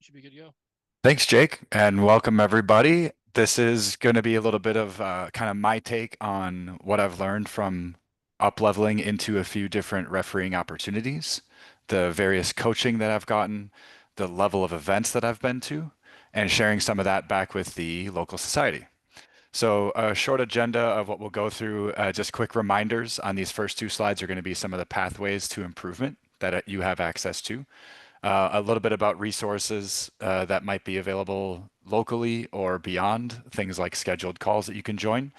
Should be good to go. Thanks, Jake, and welcome everybody. This is going to be a little bit of kind of my take on what I've learned from up-leveling into a few different refereeing opportunities, the various coaching that I've gotten, the level of events that I've been to, and sharing some of that back with the local society. So a short agenda of what we'll go through, just quick reminders on these first two slides are going to be some of the pathways to improvement that you have access to, a little bit about resources that might be available locally or beyond, things like scheduled calls that you can join,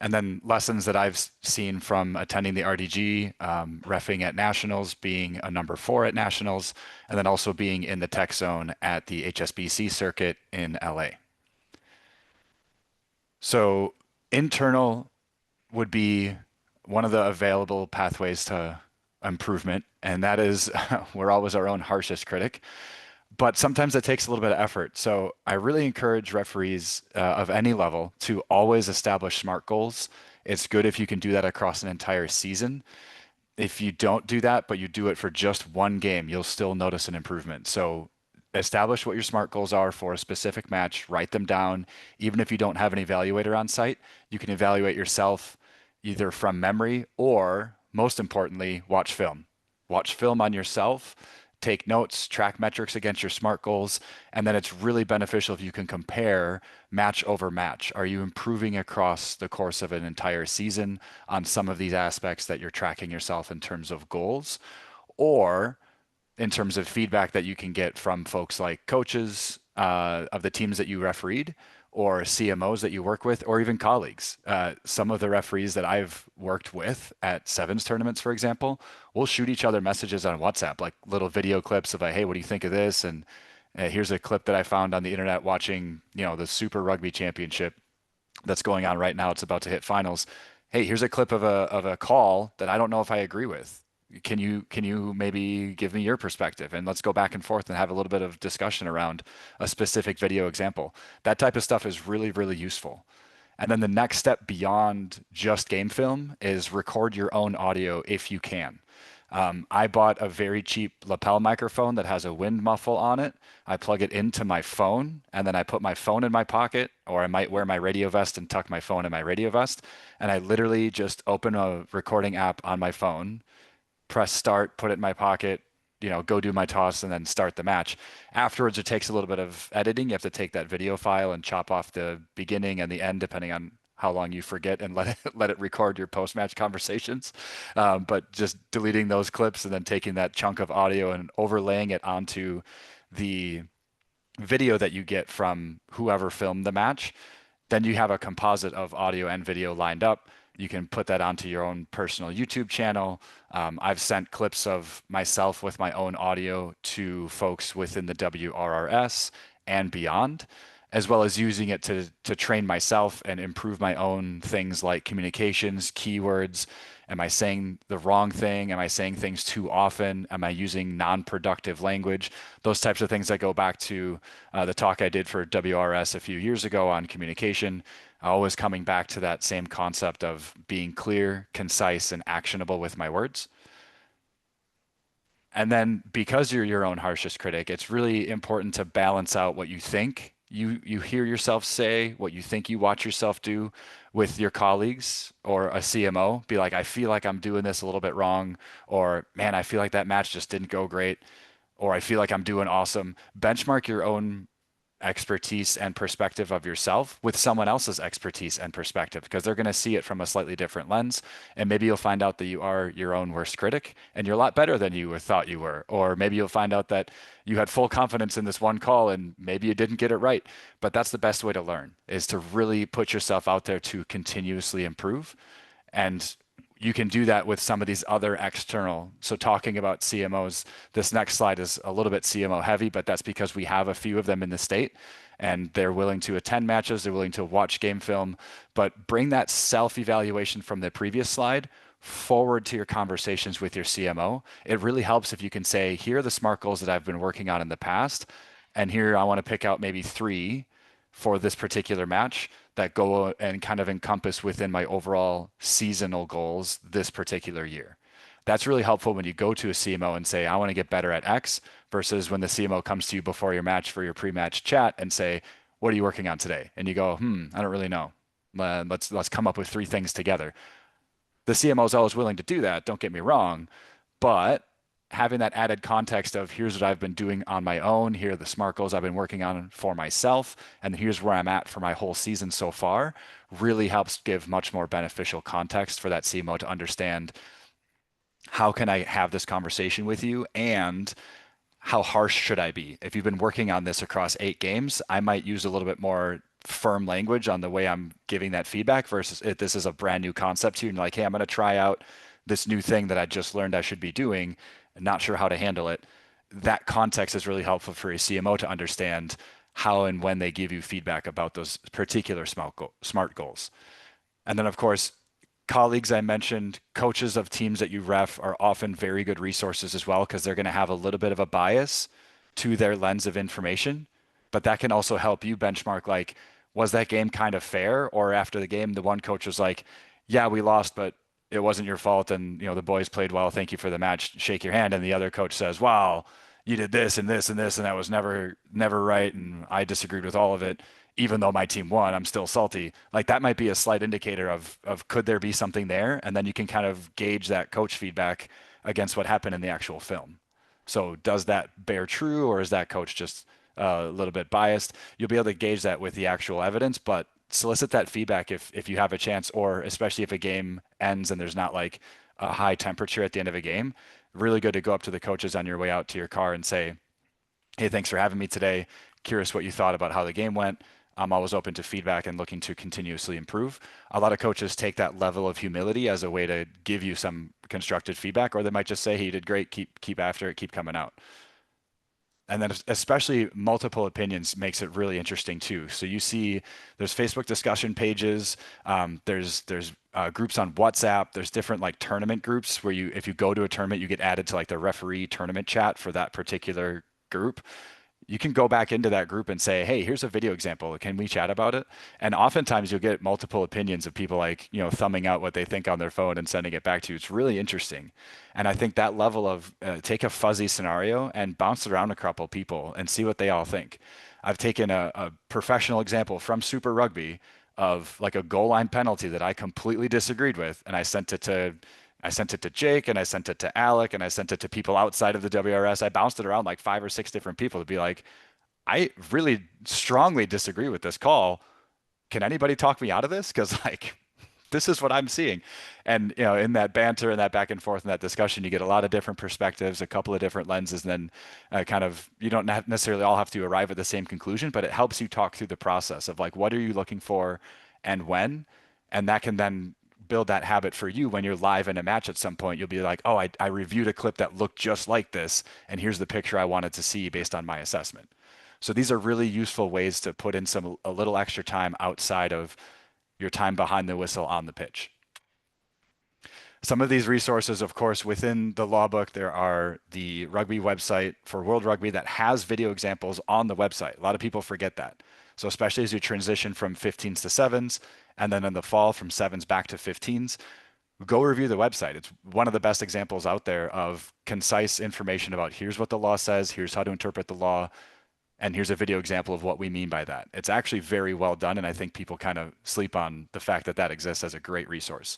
and then lessons that I've seen from attending the RDG, reffing at nationals, being a number four at nationals, and then also being in the tech zone at the HSBC circuit in LA. So internal would be one of the available pathways to improvement, and that is we're always our own harshest critic. But sometimes it takes a little bit of effort. So I really encourage referees of any level to always establish SMART goals. It's good if you can do that across an entire season. If you don't do that, but you do it for just one game, you'll still notice an improvement. So establish what your SMART goals are for a specific match, write them down. Even if you don't have an evaluator on site, you can evaluate yourself either from memory or, most importantly, watch film. Watch film on yourself, take notes, track metrics against your SMART goals, and then it's really beneficial if you can compare match over match. Are you improving across the course of an entire season on some of these aspects that you're tracking yourself in terms of goals? Or in terms of feedback that you can get from folks like coaches of the teams that you refereed, or CMOs that you work with, or even colleagues. Some of the referees that I've worked with at sevens tournaments, for example, will shoot each other messages on WhatsApp, like little video clips of like, "Hey, what do you think of this?" And here's a clip that I found on the internet watching, the Super Rugby Championship that's going on right now. It's about to hit finals. Hey, here's a clip of a call that I don't know if I agree with. Can you maybe give me your perspective, and let's go back and forth and have a little bit of discussion around a specific video example. That type of stuff is really, really useful. And then the next step beyond just game film is record your own audio if you can. I bought a very cheap lapel microphone that has a wind muffle on it. I plug it into my phone, and then I put my phone in my pocket, or I might wear my radio vest and tuck my phone in my radio vest. And I literally just open a recording app on my phone, press start, put it in my pocket, go do my toss, and then start the match. Afterwards, it takes a little bit of editing. You have to take that video file and chop off the beginning and the end, depending on how long you forget, and let it record your post-match conversations. But just deleting those clips and then taking that chunk of audio and overlaying it onto the video that you get from whoever filmed the match, then you have a composite of audio and video lined up. You can put that onto your own personal YouTube channel. I've sent clips of myself with my own audio to folks within the WRRS and beyond, as well as using it to train myself and improve my own things like communications, keywords. Am I saying the wrong thing? Am I saying things too often? Am I using non-productive language? Those types of things that go back to the talk I did for WRS a few years ago on communication, always coming back to that same concept of being clear, concise, and actionable with my words. And then because you're your own harshest critic, it's really important to balance out what you think you hear yourself say, what you think you watch yourself do with your colleagues or a CMO. Be like, I feel like I'm doing this a little bit wrong, or man, I feel like that match just didn't go great, or I feel like I'm doing awesome. Benchmark your own expertise and perspective of yourself with someone else's expertise and perspective, because they're going to see it from a slightly different lens. And maybe you'll find out that you are your own worst critic and you're a lot better than you thought you were. Or maybe you'll find out that you had full confidence in this one call and maybe you didn't get it right. But that's the best way to learn, is to really put yourself out there to continuously improve. And you can do that with some of these other external. So talking about CMOs, this next slide is a little bit CMO heavy, but that's because we have a few of them in the state and they're willing to attend matches, they're willing to watch game film, but bring that self-evaluation from the previous slide forward to your conversations with your CMO. It really helps if you can say, here are the SMART goals that I've been working on in the past, and here I want to pick out maybe three for this particular match that go and kind of encompass within my overall seasonal goals this particular year. That's really helpful when you go to a CMO and say, I want to get better at X, versus when the CMO comes to you before your match for your pre-match chat and say, what are you working on today? And you go, I don't really know. Let's come up with three things together. The CMO is always willing to do that, don't get me wrong, but having that added context of here's what I've been doing on my own, here are the SMART goals I've been working on for myself, and here's where I'm at for my whole season so far, really helps give much more beneficial context for that CMO to understand how can I have this conversation with you, and how harsh should I be? If you've been working on this across 8 games, I might use a little bit more firm language on the way I'm giving that feedback versus if this is a brand new concept to you and like, hey, I'm going to try out this new thing that I just learned I should be doing and not sure how to handle it. That context is really helpful for a CMO to understand how and when they give you feedback about those particular SMART goals. And then, of course, colleagues I mentioned, coaches of teams that you ref are often very good resources as well because they're going to have a little bit of a bias to their lens of information. But that can also help you benchmark like, was that game kind of fair? Or after the game, the one coach was like, yeah, we lost, but it wasn't your fault. And, the boys played well. Thank you for the match. Shake your hand. And the other coach says, wow, you did this and this and this, and that was never right. And I disagreed with all of it even though my team won, I'm still salty. Like that might be a slight indicator of could there be something there? And then you can kind of gauge that coach feedback against what happened in the actual film. So does that bear true, or is that coach just a little bit biased? You'll be able to gauge that with the actual evidence, but solicit that feedback if you have a chance, or especially if a game ends and there's not like a high temperature at the end of a game. Really good to go up to the coaches on your way out to your car and say, hey, thanks for having me today. Curious what you thought about how the game went. I'm always open to feedback and looking to continuously improve. A lot of coaches take that level of humility as a way to give you some constructive feedback, or they might just say, "Hey, you did great. Keep after it. Keep coming out." And then especially multiple opinions makes it really interesting too. So you see, there's Facebook discussion pages, there's groups on WhatsApp, there's different like tournament groups where if you go to a tournament, you get added to like the referee tournament chat for that particular group. You can go back into that group and say, hey, here's a video example. Can we chat about it? And oftentimes you'll get multiple opinions of people like, thumbing out what they think on their phone and sending it back to you. It's really interesting. And I think that level of take a fuzzy scenario and bounce it around a couple people and see what they all think. I've taken a professional example from Super Rugby of like a goal line penalty that I completely disagreed with, and I sent it to Jake, and I sent it to Alec, and I sent it to people outside of the WRS. I bounced it around like 5 or 6 different people to be like, I really strongly disagree with this call. Can anybody talk me out of this? Because like this is what I'm seeing. And in that banter and that back and forth and that discussion, you get a lot of different perspectives, a couple of different lenses, and then kind of you don't necessarily all have to arrive at the same conclusion, but it helps you talk through the process of like what are you looking for and when, and that can then build that habit for you when you're live in a match at some point. You'll be like, oh, I reviewed a clip that looked just like this, and here's the picture I wanted to see based on my assessment. So these are really useful ways to put in a little extra time outside of your time behind the whistle on the pitch. Some of these resources, of course, within the law book, there are the rugby website for World Rugby that has video examples on the website. A lot of people forget that. So especially as you transition from 15s to 7s, and then in the fall from 7s back to 15s, go review the website. It's one of the best examples out there of concise information about here's what the law says, here's how to interpret the law, and here's a video example of what we mean by that. It's actually very well done, and I think people kind of sleep on the fact that that exists as a great resource.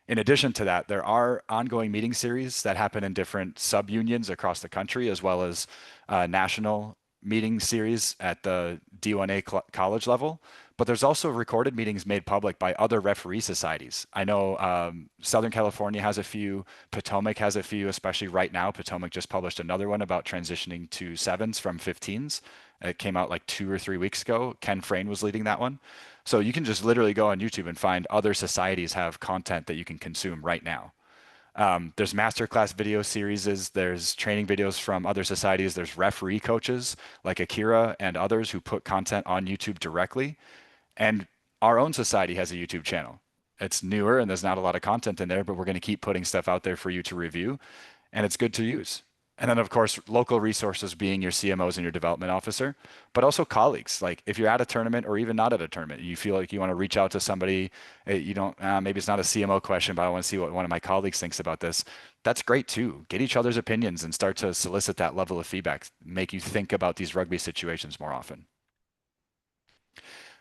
In addition to that, there are ongoing meeting series that happen in different sub-unions across the country, as well as national meeting series at the D1A college level. But there's also recorded meetings made public by other referee societies. I know Southern California has a few, Potomac has a few, especially right now. Potomac just published another one about transitioning to 7s from 15s. It came out like 2 or 3 weeks ago. Ken Frayne was leading that one. So you can just literally go on YouTube and find other societies have content that you can consume right now. There's masterclass video series, there's training videos from other societies, there's referee coaches like Akira and others who put content on YouTube directly. And our own society has a YouTube channel. It's newer and there's not a lot of content in there, but we're going to keep putting stuff out there for you to review, and it's good to use. And then, of course, local resources being your CMOs and your development officer, but also colleagues. Like if you're at a tournament or even not at a tournament, you feel like you want to reach out to somebody, you don't, maybe it's not a CMO question, but I want to see what one of my colleagues thinks about this. That's great too. Get each other's opinions and start to solicit that level of feedback, make you think about these rugby situations more often.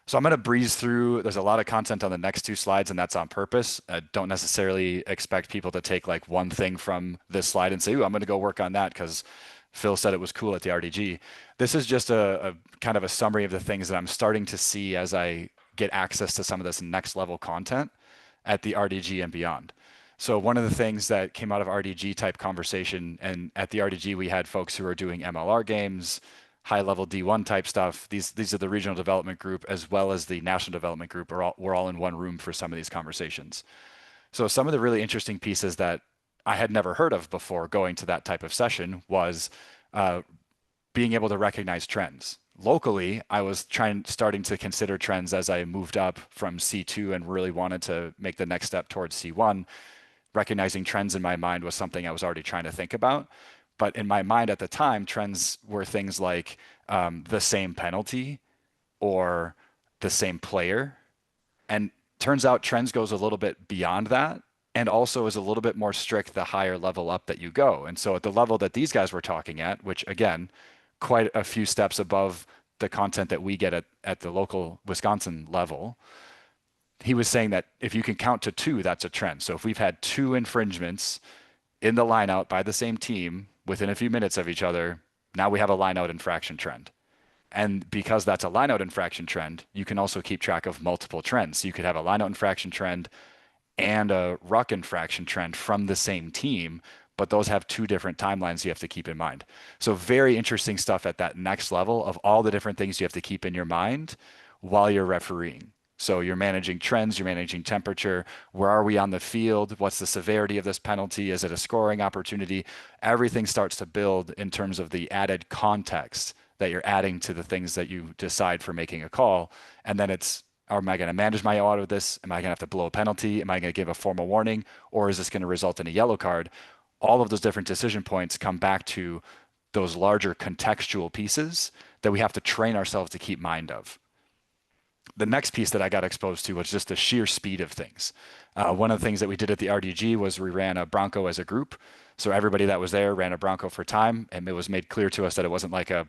So I'm going to breeze through. There's a lot of content on the next two slides, and that's on purpose. I don't necessarily expect people to take like one thing from this slide and say, "Ooh, I'm going to go work on that because Phil said it was cool at the RDG." This is just a kind of a summary of the things that I'm starting to see as I get access to some of this next level content at the RDG and beyond. So one of the things that came out of RDG type conversation, and at the RDG we had folks who are doing MLR games, high level D1 type stuff. These are the regional development group as well as the national development group. We're all in one room for some of these conversations. So some of the really interesting pieces that I had never heard of before going to that type of session was uh, being able to recognize trends. Locally, I was starting to consider trends as I moved up from C2 and really wanted to make the next step towards C1. Recognizing trends in my mind was something I was already trying to think about. But in my mind at the time, trends were things like the same penalty or the same player. And turns out trends goes a little bit beyond that and also is a little bit more strict the higher level up that you go. And so at the level that these guys were talking at, which again, quite a few steps above the content that we get at the local Wisconsin level, he was saying that if you can count to two, that's a trend. So if we've had two infringements in the lineout by the same team within a few minutes of each other, now we have a lineout infraction trend. And because that's a lineout infraction trend, you can also keep track of multiple trends. So you could have a lineout infraction trend and a ruck infraction trend from the same team, but those have two different timelines you have to keep in mind. So very interesting stuff at that next level of all the different things you have to keep in your mind while you're refereeing. So you're managing trends, you're managing temperature. Where are we on the field? What's the severity of this penalty? Is it a scoring opportunity? Everything starts to build in terms of the added context that you're adding to the things that you decide for making a call. And then it's, am I going to manage my out of this? Am I going to have to blow a penalty? Am I going to give a formal warning? Or is this going to result in a yellow card? All of those different decision points come back to those larger contextual pieces that we have to train ourselves to keep mind of. The next piece that I got exposed to was just the sheer speed of things. One of the things that we did at the RDG was we ran a Bronco as a group. So everybody that was there ran a Bronco for time, and it was made clear to us that it wasn't like a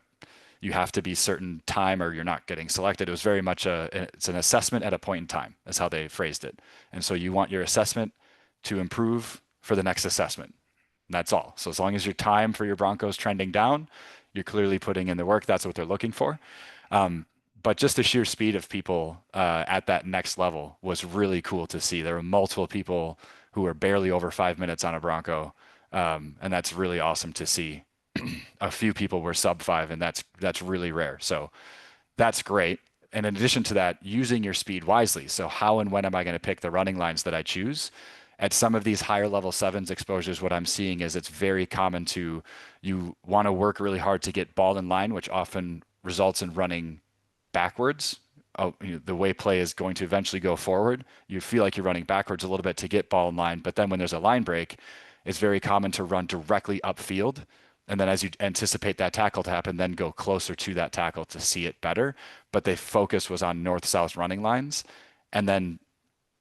you have to be certain time or you're not getting selected. It was very much it's an assessment at a point in time, is how they phrased it. And so you want your assessment to improve for the next assessment. And that's all. So as long as your time for your Broncos trending down, you're clearly putting in the work. That's what they're looking for. Um, but just the sheer speed of people at that next level was really cool to see. There were multiple people who were barely over 5 minutes on a Bronco, and that's really awesome to see. A few people were sub 5, and that's really rare. So that's great. And in addition to that, using your speed wisely. So how and when am I going to pick the running lines that I choose? At some of these higher level sevens exposures, what I'm seeing is it's very common to you want to work really hard to get ball in line, which often results in running backwards. Oh, the way play is going to eventually go forward. You feel like you're running backwards a little bit to get ball in line, but then when there's a line break, it's very common to run directly upfield. And then as you anticipate that tackle to happen, then go closer to that tackle to see it better. But the focus was on north-south running lines. And then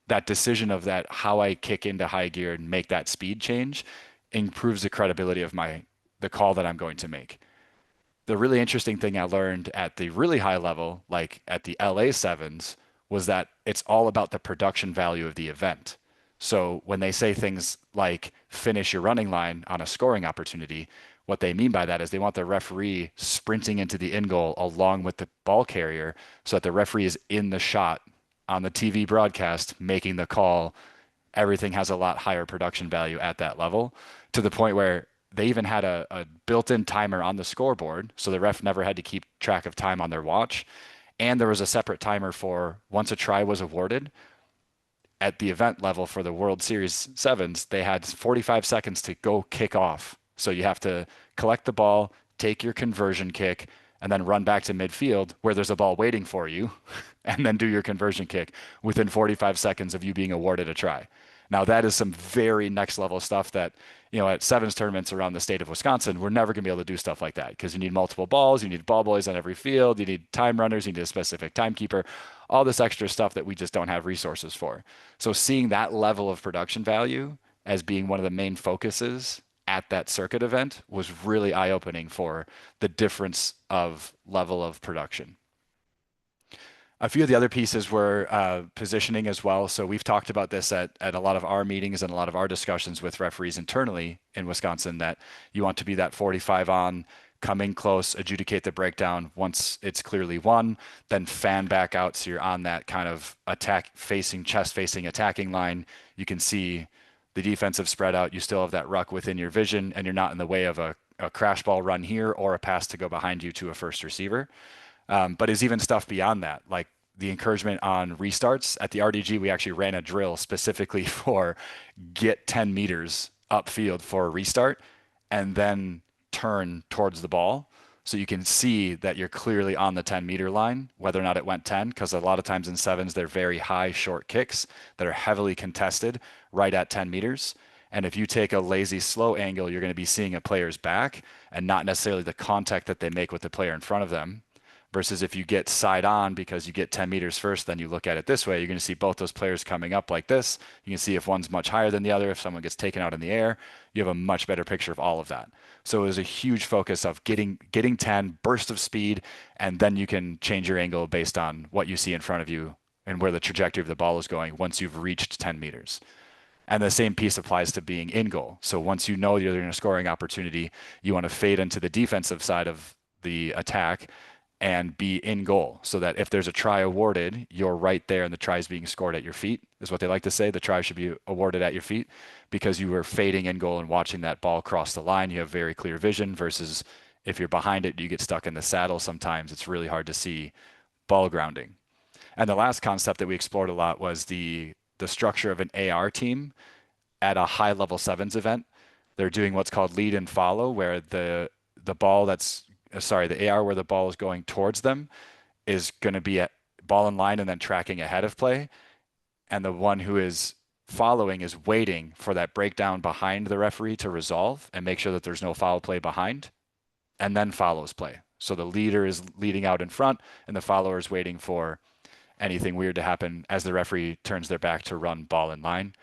that decision of that, how I kick into high gear and make that speed change improves the credibility of the call that I'm going to make. The really interesting thing I learned at the really high level, like at the LA sevens, was that it's all about the production value of the event. So when they say things like finish your running line on a scoring opportunity, what they mean by that is they want the referee sprinting into the end goal along with the ball carrier so that the referee is in the shot on the TV broadcast making the call. Everything has a lot higher production value at that level, to the point where they even had a built-in timer on the scoreboard. So the ref never had to keep track of time on their watch. And there was a separate timer for once a try was awarded at the event level for the World Series sevens, they had 45 seconds to go kick off. So you have to collect the ball, take your conversion kick, and then run back to midfield where there's a ball waiting for you, and then do your conversion kick within 45 seconds of you being awarded a try. Now that is some very next level stuff that, at sevens tournaments around the state of Wisconsin, we're never going to be able to do stuff like that because you need multiple balls, you need ball boys on every field, you need time runners, you need a specific timekeeper, all this extra stuff that we just don't have resources for. So seeing that level of production value as being one of the main focuses at that circuit event was really eye-opening for the difference of level of production. A few of the other pieces were positioning as well. So we've talked about this at a lot of our meetings and a lot of our discussions with referees internally in Wisconsin that you want to be that 45 on, come in close, adjudicate the breakdown once it's clearly won, then fan back out so you're on that kind of attack facing, chest facing attacking line. You can see the defensive spread out. You still have that ruck within your vision, and you're not in the way of a crash ball run here or a pass to go behind you to a first receiver. But is even stuff beyond that, like the encouragement on restarts. At the RDG, we actually ran a drill specifically for get 10 meters upfield for a restart and then turn towards the ball. So you can see that you're clearly on the 10-meter line, whether or not it went 10, because a lot of times in sevens, they're very high, short kicks that are heavily contested right at 10 meters. And if you take a lazy, slow angle, you're going to be seeing a player's back and not necessarily the contact that they make with the player in front of them. Versus if you get side on because you get 10 meters first, then you look at it this way, you're going to see both those players coming up like this. You can see if one's much higher than the other, if someone gets taken out in the air, you have a much better picture of all of that. So it was a huge focus of getting 10 burst of speed, and then you can change your angle based on what you see in front of you and where the trajectory of the ball is going once you've reached 10 meters. And the same piece applies to being in goal. So once you know you're in a scoring opportunity, you want to fade into the defensive side of the attack and be in goal so that if there's a try awarded, you're right there and the try is being scored at your feet, is what they like to say. The try should be awarded at your feet because you were fading in goal and watching that ball cross the line. You have very clear vision versus if you're behind it, you get stuck in the saddle. Sometimes it's really hard to see ball grounding. And the last concept that we explored a lot was the structure of an AR team at a high level sevens event. They're doing what's called lead and follow, where the ball that's sorry, the AR where the ball is going towards them is going to be at ball in line and then tracking ahead of play. And the one who is following is waiting for that breakdown behind the referee to resolve and make sure that there's no foul play behind, and then follows play. So the leader is leading out in front and the follower is waiting for anything weird to happen as the referee turns their back to run ball in line.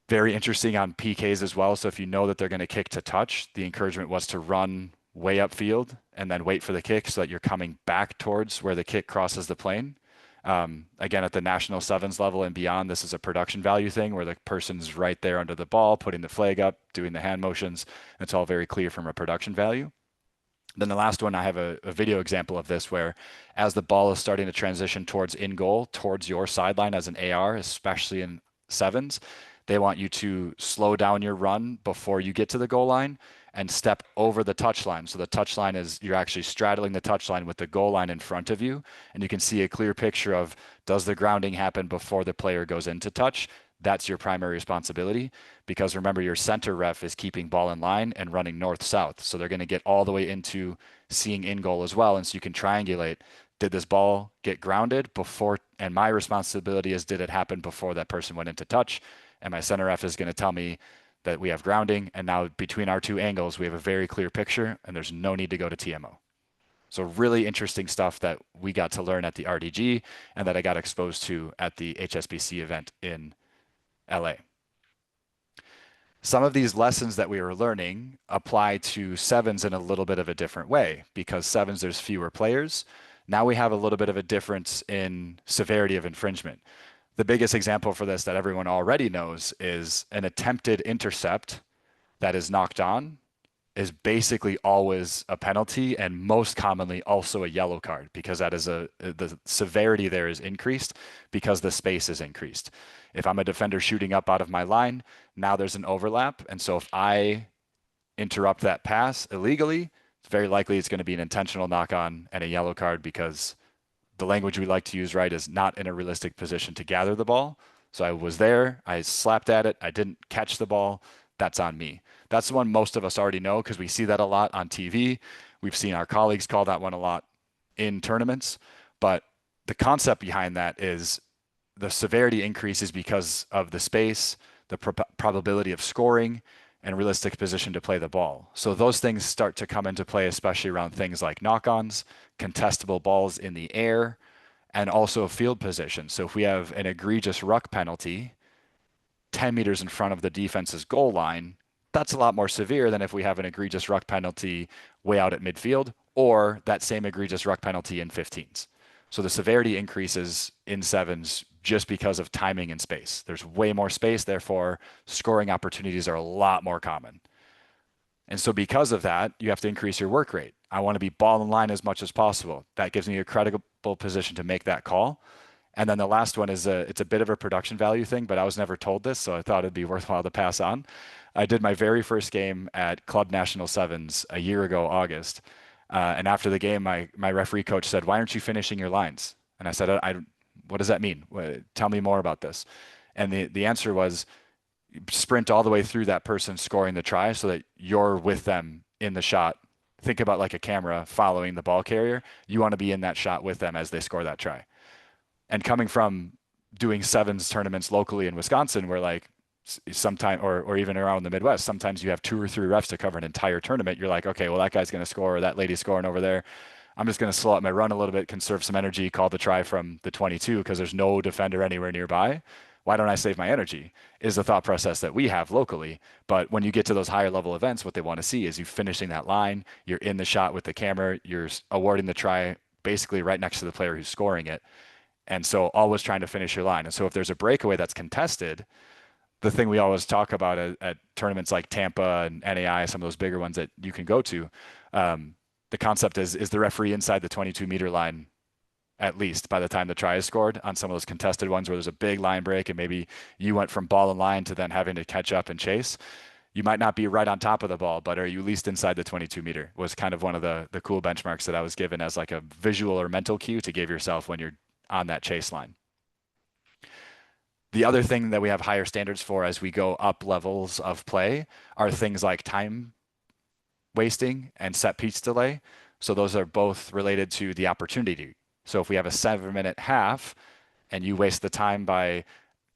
Very interesting on PKs as well. So if you know that they're going to kick to touch, the encouragement was to run way upfield and then wait for the kick so that you're coming back towards where the kick crosses the plane. Again, at the national sevens level and beyond, this is a production value thing where the person's right there under the ball, putting the flag up, doing the hand motions. It's all very clear from a production value. Then the last one, I have a video example of this where as the ball is starting to transition towards in goal, towards your sideline as an AR, especially in sevens, they want you to slow down your run before you get to the goal line and step over the touch line. So the touch line is you're actually straddling the touch line with the goal line in front of you. And you can see a clear picture of does the grounding happen before the player goes into touch? That's your primary responsibility because remember your center ref is keeping ball in line and running north-south. So they're going to get all the way into seeing in goal as well. And so you can triangulate, did this ball get grounded before? And my responsibility is, did it happen before that person went into touch? And my center ref is going to tell me that we have grounding. And now between our two angles, we have a very clear picture and there's no need to go to TMO. So really interesting stuff that we got to learn at the RDG and that I got exposed to at the HSBC event in LA. Some of these lessons that we were learning apply to sevens in a little bit of a different way because sevens, there's fewer players. Now we have a little bit of a difference in severity of infringement. The biggest example for this that everyone already knows is an attempted intercept that is knocked on is basically always a penalty and most commonly also a yellow card because that is the severity there is increased because the space is increased. If I'm a defender shooting up out of my line, now there's an overlap. And so if I interrupt that pass illegally, it's very likely it's going to be an intentional knock on and a yellow card because the language we like to use, right, is not in a realistic position to gather the ball. So I was there, I slapped at it, I didn't catch the ball, that's on me. That's the one most of us already know because we see that a lot on TV. We've seen our colleagues call that one a lot in tournaments. But the concept behind that is the severity increases because of the space, the probability of scoring, and realistic position to play the ball. So those things start to come into play, especially around things like knock-ons, contestable balls in the air, and also field position. So if we have an egregious ruck penalty 10 meters in front of the defense's goal line, that's a lot more severe than if we have an egregious ruck penalty way out at midfield or that same egregious ruck penalty in 15s. So the severity increases in sevens just because of timing and space. There's way more space, therefore, scoring opportunities are a lot more common. And so, because of that, you have to increase your work rate. I want to be ball in line as much as possible. That gives me a credible position to make that call. And then the last one is it's a bit of a production value thing, but I was never told this, so I thought it'd be worthwhile to pass on. I did my very first game at Club National Sevens a year ago, August. And after the game, my referee coach said, "Why aren't you finishing your lines?" And I said, "What does that mean? Tell me more about this." And the answer was sprint all the way through that person scoring the try so that you're with them in the shot. Think about like a camera following the ball carrier. You want to be in that shot with them as they score that try. And coming from doing sevens tournaments locally in Wisconsin, where like sometime or even around the Midwest, sometimes you have 2 or 3 refs to cover an entire tournament. You're like, okay, well that guy's going to score, or that lady's scoring over there. I'm just going to slow up my run a little bit, conserve some energy, call the try from the 22 because there's no defender anywhere nearby. Why don't I save my energy? Is the thought process that we have locally. But when you get to those higher level events, what they want to see is you finishing that line, you're in the shot with the camera, you're awarding the try basically right next to the player who's scoring it. And so always trying to finish your line. And so if there's a breakaway that's contested, the thing we always talk about at tournaments like Tampa and NAI, some of those bigger ones that you can go to, the concept is the referee inside the 22-meter line at least by the time the try is scored on some of those contested ones where there's a big line break and maybe you went from ball in line to then having to catch up and chase. You might not be right on top of the ball, but are you at least inside the 22 meter was kind of one of the cool benchmarks that I was given as like a visual or mental cue to give yourself when you're on that chase line. The other thing that we have higher standards for as we go up levels of play are things like time wasting and set piece delay. So those are both related to the opportunity. So if we have a 7-minute half and you waste the time by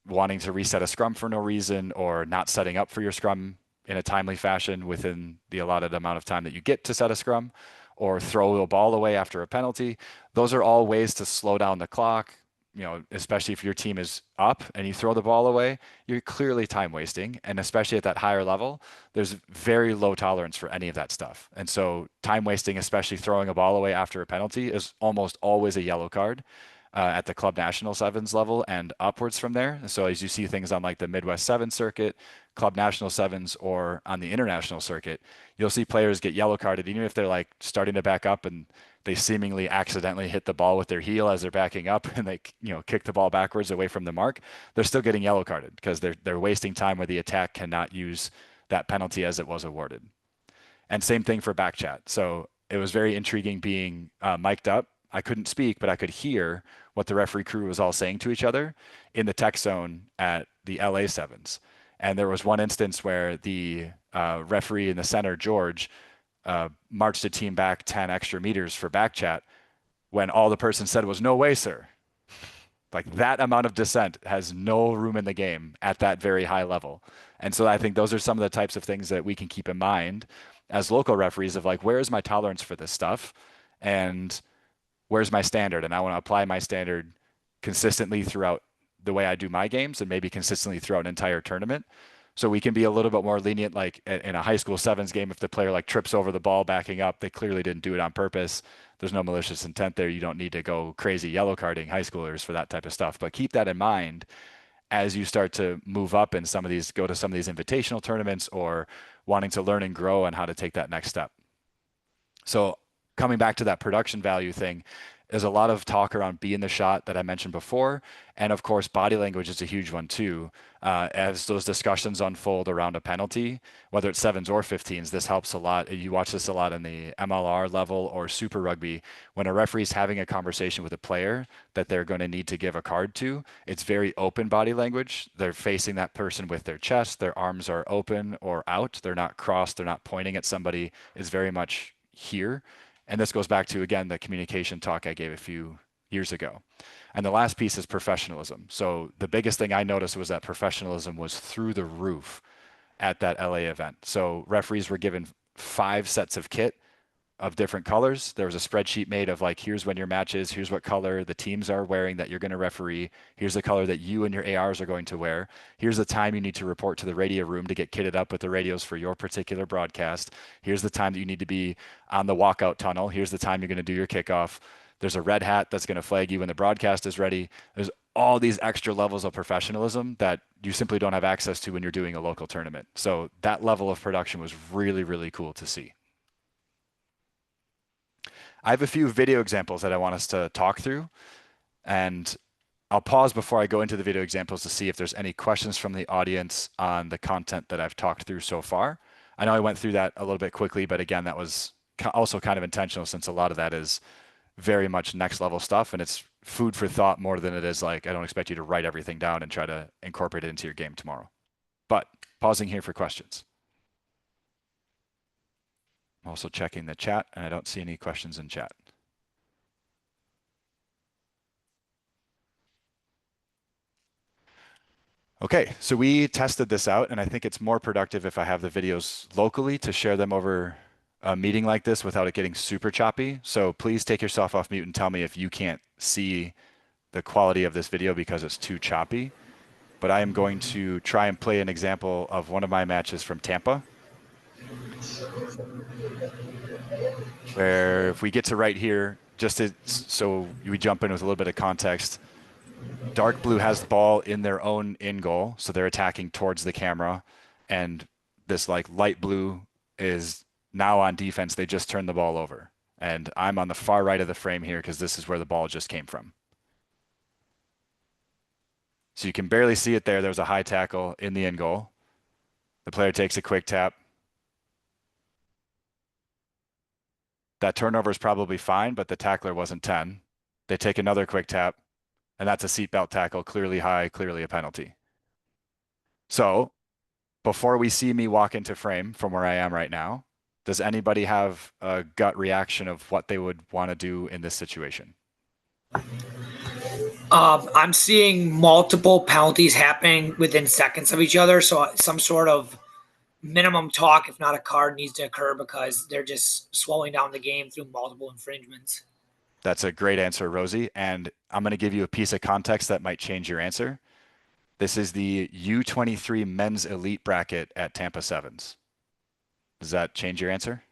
wanting to reset a scrum for no reason or not setting up for your scrum in a timely fashion within the allotted amount of time that you get to set a scrum, or throw a ball away after a penalty, those are all ways to slow down the clock. You know, especially if your team is up and you throw the ball away, you're clearly time wasting. And especially at that higher level, there's very low tolerance for any of that stuff. And so time wasting, especially throwing a ball away after a penalty, is almost always a yellow card at the Club National Sevens level and upwards from there. So as you see things on like the Midwest Sevens circuit, Club National Sevens, or on the international circuit, you'll see players get yellow carded, even if they're like starting to back up and they seemingly accidentally hit the ball with their heel as they're backing up and they, you know, kick the ball backwards away from the mark. They're still getting yellow carded because they're wasting time where the attack cannot use that penalty as it was awarded. And same thing for back chat. So it was very intriguing being mic'd up. I couldn't speak, but I could hear what the referee crew was all saying to each other in the tech zone at the LA Sevens. And there was one instance where the referee in the center, George, marched a team back 10 extra meters for back chat when all the person said was, "No way, sir." Like that amount of dissent has no room in the game at that very high level. And so I think those are some of the types of things that we can keep in mind as local referees of like, where is my tolerance for this stuff? And where's my standard? And I want to apply my standard consistently throughout the way I do my games and maybe consistently throughout an entire tournament. So we can be a little bit more lenient, like in a high school sevens game, if the player like trips over the ball backing up, they clearly didn't do it on purpose. There's no malicious intent there. You don't need to go crazy yellow carding high schoolers for that type of stuff. But keep that in mind as you start to move up in some of these, go to some of these invitational tournaments or wanting to learn and grow on how to take that next step. So coming back to that production value thing, there's a lot of talk around be in the shot that I mentioned before. And of course, body language is a huge one too. As those discussions unfold around a penalty, whether it's sevens or 15s, this helps a lot. You watch this a lot in the MLR level or Super Rugby. When a referee is having a conversation with a player that they're going to need to give a card to, it's very open body language. They're facing that person with their chest. Their arms are open or out. They're not crossed. They're not pointing at somebody. It's very much here. And this goes back to, again, the communication talk I gave a few years ago. And the last piece is professionalism. So the biggest thing I noticed was that professionalism was through the roof at that LA event. So referees were given 5 sets of kit of different colors. There was a spreadsheet made of like, here's when your match is, here's what color the teams are wearing that you're going to referee, here's the color that you and your ARs are going to wear, here's the time you need to report to the radio room to get kitted up with the radios for your particular broadcast, here's the time that you need to be on the walkout tunnel, here's the time you're going to do your kickoff. There's a red hat that's going to flag you when the broadcast is ready. There's all these extra levels of professionalism that you simply don't have access to when you're doing a local tournament. So that level of production was really, really cool to see. I have a few video examples that I want us to talk through, and I'll pause before I go into the video examples to see if there's any questions from the audience on the content that I've talked through so far. I know I went through that a little bit quickly, but again, that was also kind of intentional since a lot of that is very much next level stuff and it's food for thought more than it is like, I don't expect you to write everything down and try to incorporate it into your game tomorrow. But pausing here for questions. I'm also checking the chat and I don't see any questions in chat. Okay, so we tested this out and I think it's more productive if I have the videos locally to share them over a meeting like this without it getting super choppy. So please take yourself off mute and tell me if you can't see the quality of this video because it's too choppy. But I am going to try and play an example of one of my matches from Tampa, where if we get to right here, so we jump in with a little bit of context, dark blue has the ball in their own in goal, so they're attacking towards the camera, and this like light blue is now on defense. They just turned the ball over, and I'm on the far right of the frame here because this is where the ball just came from. So you can barely see it there. There's a high tackle in the in goal. The player takes a quick tap. That turnover is probably fine, but the tackler wasn't 10. They take another quick tap, and that's a seatbelt tackle, clearly high, clearly a penalty. So before we see me walk into frame from where I am right now, does anybody have a gut reaction of what they would want to do in this situation? I'm seeing multiple penalties happening within seconds of each other. So some sort of minimum talk, if not a card, needs to occur because they're just slowing down the game through multiple infringements. That's a great answer, Rosie. And I'm going to give you a piece of context that might change your answer. This is the U23 men's elite bracket at Tampa Sevens. Does that change your answer?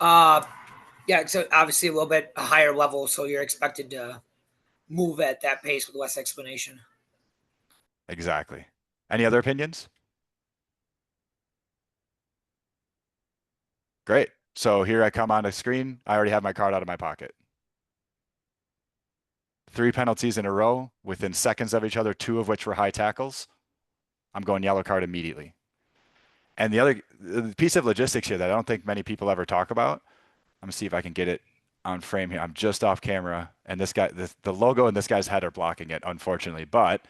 Yeah, so obviously a little bit a higher level, so you're expected to move at that pace with less explanation. Exactly. Any other opinions? Great. So here I come on the screen. I already have my card out of my pocket. 3 penalties in a row within seconds of each other, 2 of which were high tackles. I'm going yellow card immediately. And the other piece of logistics here that I don't think many people ever talk about, I'm gonna see if I can get it on frame here. I'm just off camera, and this guy, the logo and this guy's head are blocking it, unfortunately. But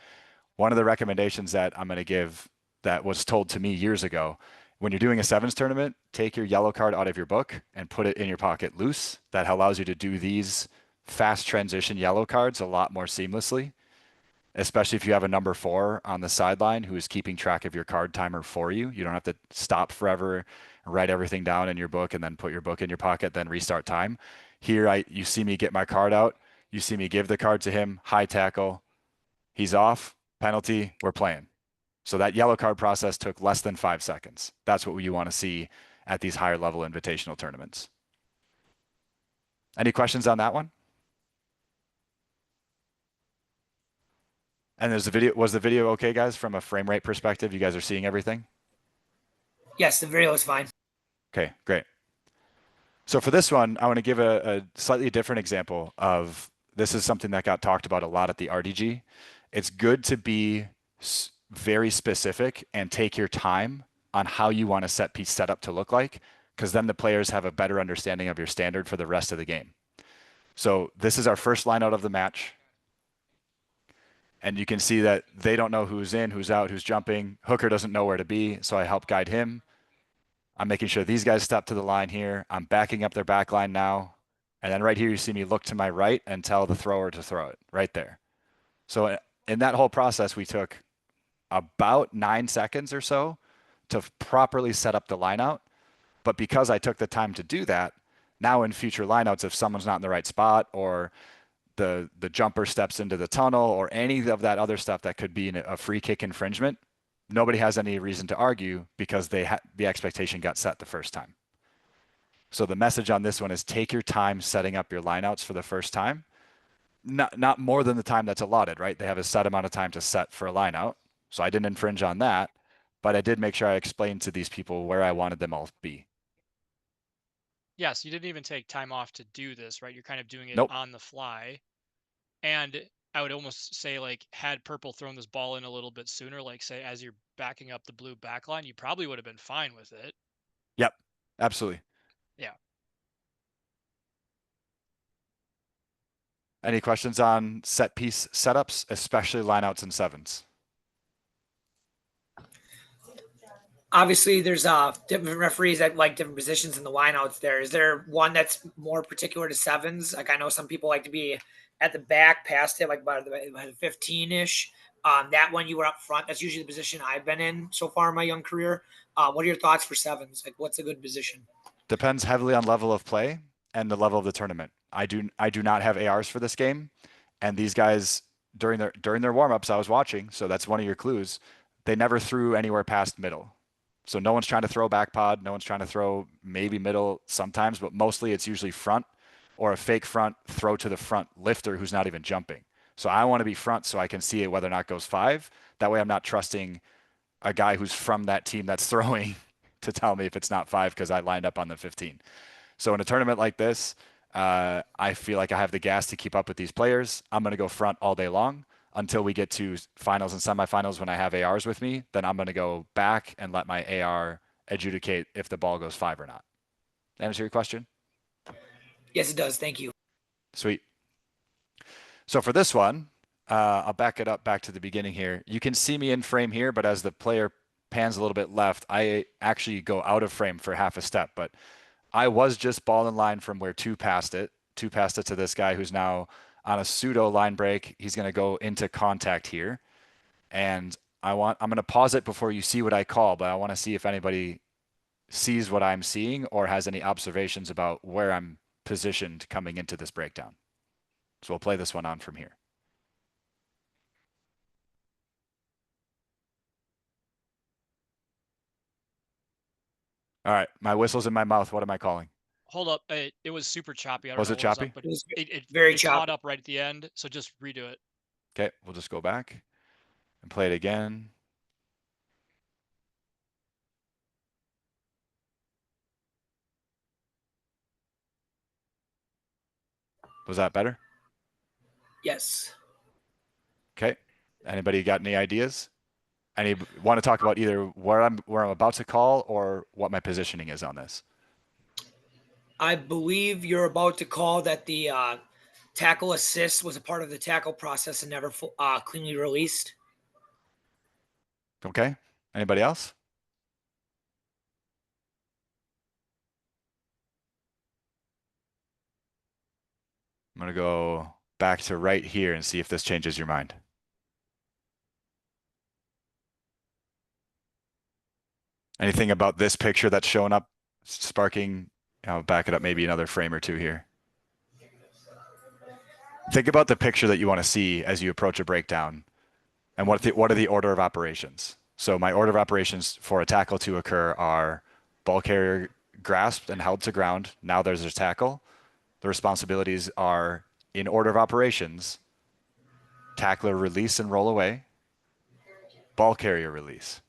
one of the recommendations that I'm gonna give that was told to me years ago, when you're doing a sevens tournament, take your yellow card out of your book and put it in your pocket loose. That allows you to do these fast transition yellow cards a lot more seamlessly, especially if you have a number 4 on the sideline who is keeping track of your card timer for you. You don't have to stop forever, write everything down in your book and then put your book in your pocket, then restart time. Here, you see me get my card out. You see me give the card to him, high tackle. He's off, penalty, we're playing. So that yellow card process took less than 5 seconds. That's what you want to see at these higher level invitational tournaments. Any questions on that one? And was the video okay, guys, from a frame rate perspective? You guys are seeing everything? Yes, the video is fine. Okay, great. So for this one, I want to give a slightly different example of this is something that got talked about a lot at the RDG. It's good to be very specific and take your time on how you want a set piece setup to look like, because then the players have a better understanding of your standard for the rest of the game. So this is our first line out of the match. And you can see that they don't know who's in, who's out, who's jumping. Hooker doesn't know where to be, so I help guide him. I'm making sure these guys step to the line here. I'm backing up their back line now. And then right here, you see me look to my right and tell the thrower to throw it right there. So in that whole process, we took about 9 seconds or so to properly set up the line out. But because I took the time to do that, now in future lineouts, if someone's not in the right spot or the jumper steps into the tunnel or any of that other stuff that could be a free kick infringement, nobody has any reason to argue because the expectation got set the first time. So the message on this one is take your time setting up your lineouts for the first time. Not more than the time that's allotted, right? They have a set amount of time to set for a lineout. So I didn't infringe on that, but I did make sure I explained to these people where I wanted them all to be. Yes, you didn't even take time off to do this, right? You're kind of doing it Nope. on the fly. And I would almost say, like, had purple thrown this ball in a little bit sooner, like say as you're backing up the blue back line, you probably would have been fine with it. Yep. Absolutely. Yeah. Any questions on set piece setups, especially lineouts and sevens? Obviously, there's different referees that like different positions in the lineouts. There is there one that's more particular to sevens. Like I know some people like to be at the back, past it, like about the 15 ish. That one you were up front. That's usually the position I've been in so far in my young career. What are your thoughts for sevens? Like, what's a good position? Depends heavily on level of play and the level of the tournament. I do not have ARs for this game, and these guys during their warm-ups I was watching, so that's one of your clues. They never threw anywhere past middle. So no one's trying to throw back pod, no one's trying to throw maybe middle sometimes, but mostly it's usually front or a fake front throw to the front lifter who's not even jumping. So I want to be front so I can see it whether or not it goes 5. That way I'm not trusting a guy who's from that team that's throwing to tell me if it's not 5 because I lined up on the 15. So in a tournament like this, I feel like I have the gas to keep up with these players. I'm going to go front all day long until we get to finals and semifinals when I have ARs with me. Then I'm going to go back and let my AR adjudicate if the ball goes 5 or not. Answer your question? Yes, it does. Thank you. Sweet. So for this one, I'll back it up back to the beginning here. You can see me in frame here, but as the player pans a little bit left, I actually go out of frame for half a step. But I was just ball in line from where 2 passed it. 2 passed it to this guy who's now on a pseudo line break. He's going to go into contact here. And I'm going to pause it before you see what I call, but I want to see if anybody sees what I'm seeing or has any observations about where I'm positioned coming into this breakdown. So we'll play this one on from here. All right, my whistle's in my mouth. What am I calling? Hold up. It was super choppy. I don't Was know it what was choppy? up, but It was it very it caught choppy. up right at the end. So just redo it. Okay, we'll just go back and play it again. Was that better? Yes. Okay. Anybody got any ideas? Any want to talk about either where I'm about to call or what my positioning is on this? I believe you're about to call that the tackle assist was a part of the tackle process and never cleanly released. Okay. Anybody else? I'm going to go back to right here and see if this changes your mind. Anything about this picture that's showing up sparking, I'll back it up maybe another frame or two here. Think about the picture that you want to see as you approach a breakdown and what are the order of operations. So my order of operations for a tackle to occur are ball carrier grasped and held to ground. Now there's a tackle. The responsibilities are in order of operations: tackler release and roll away, ball carrier release.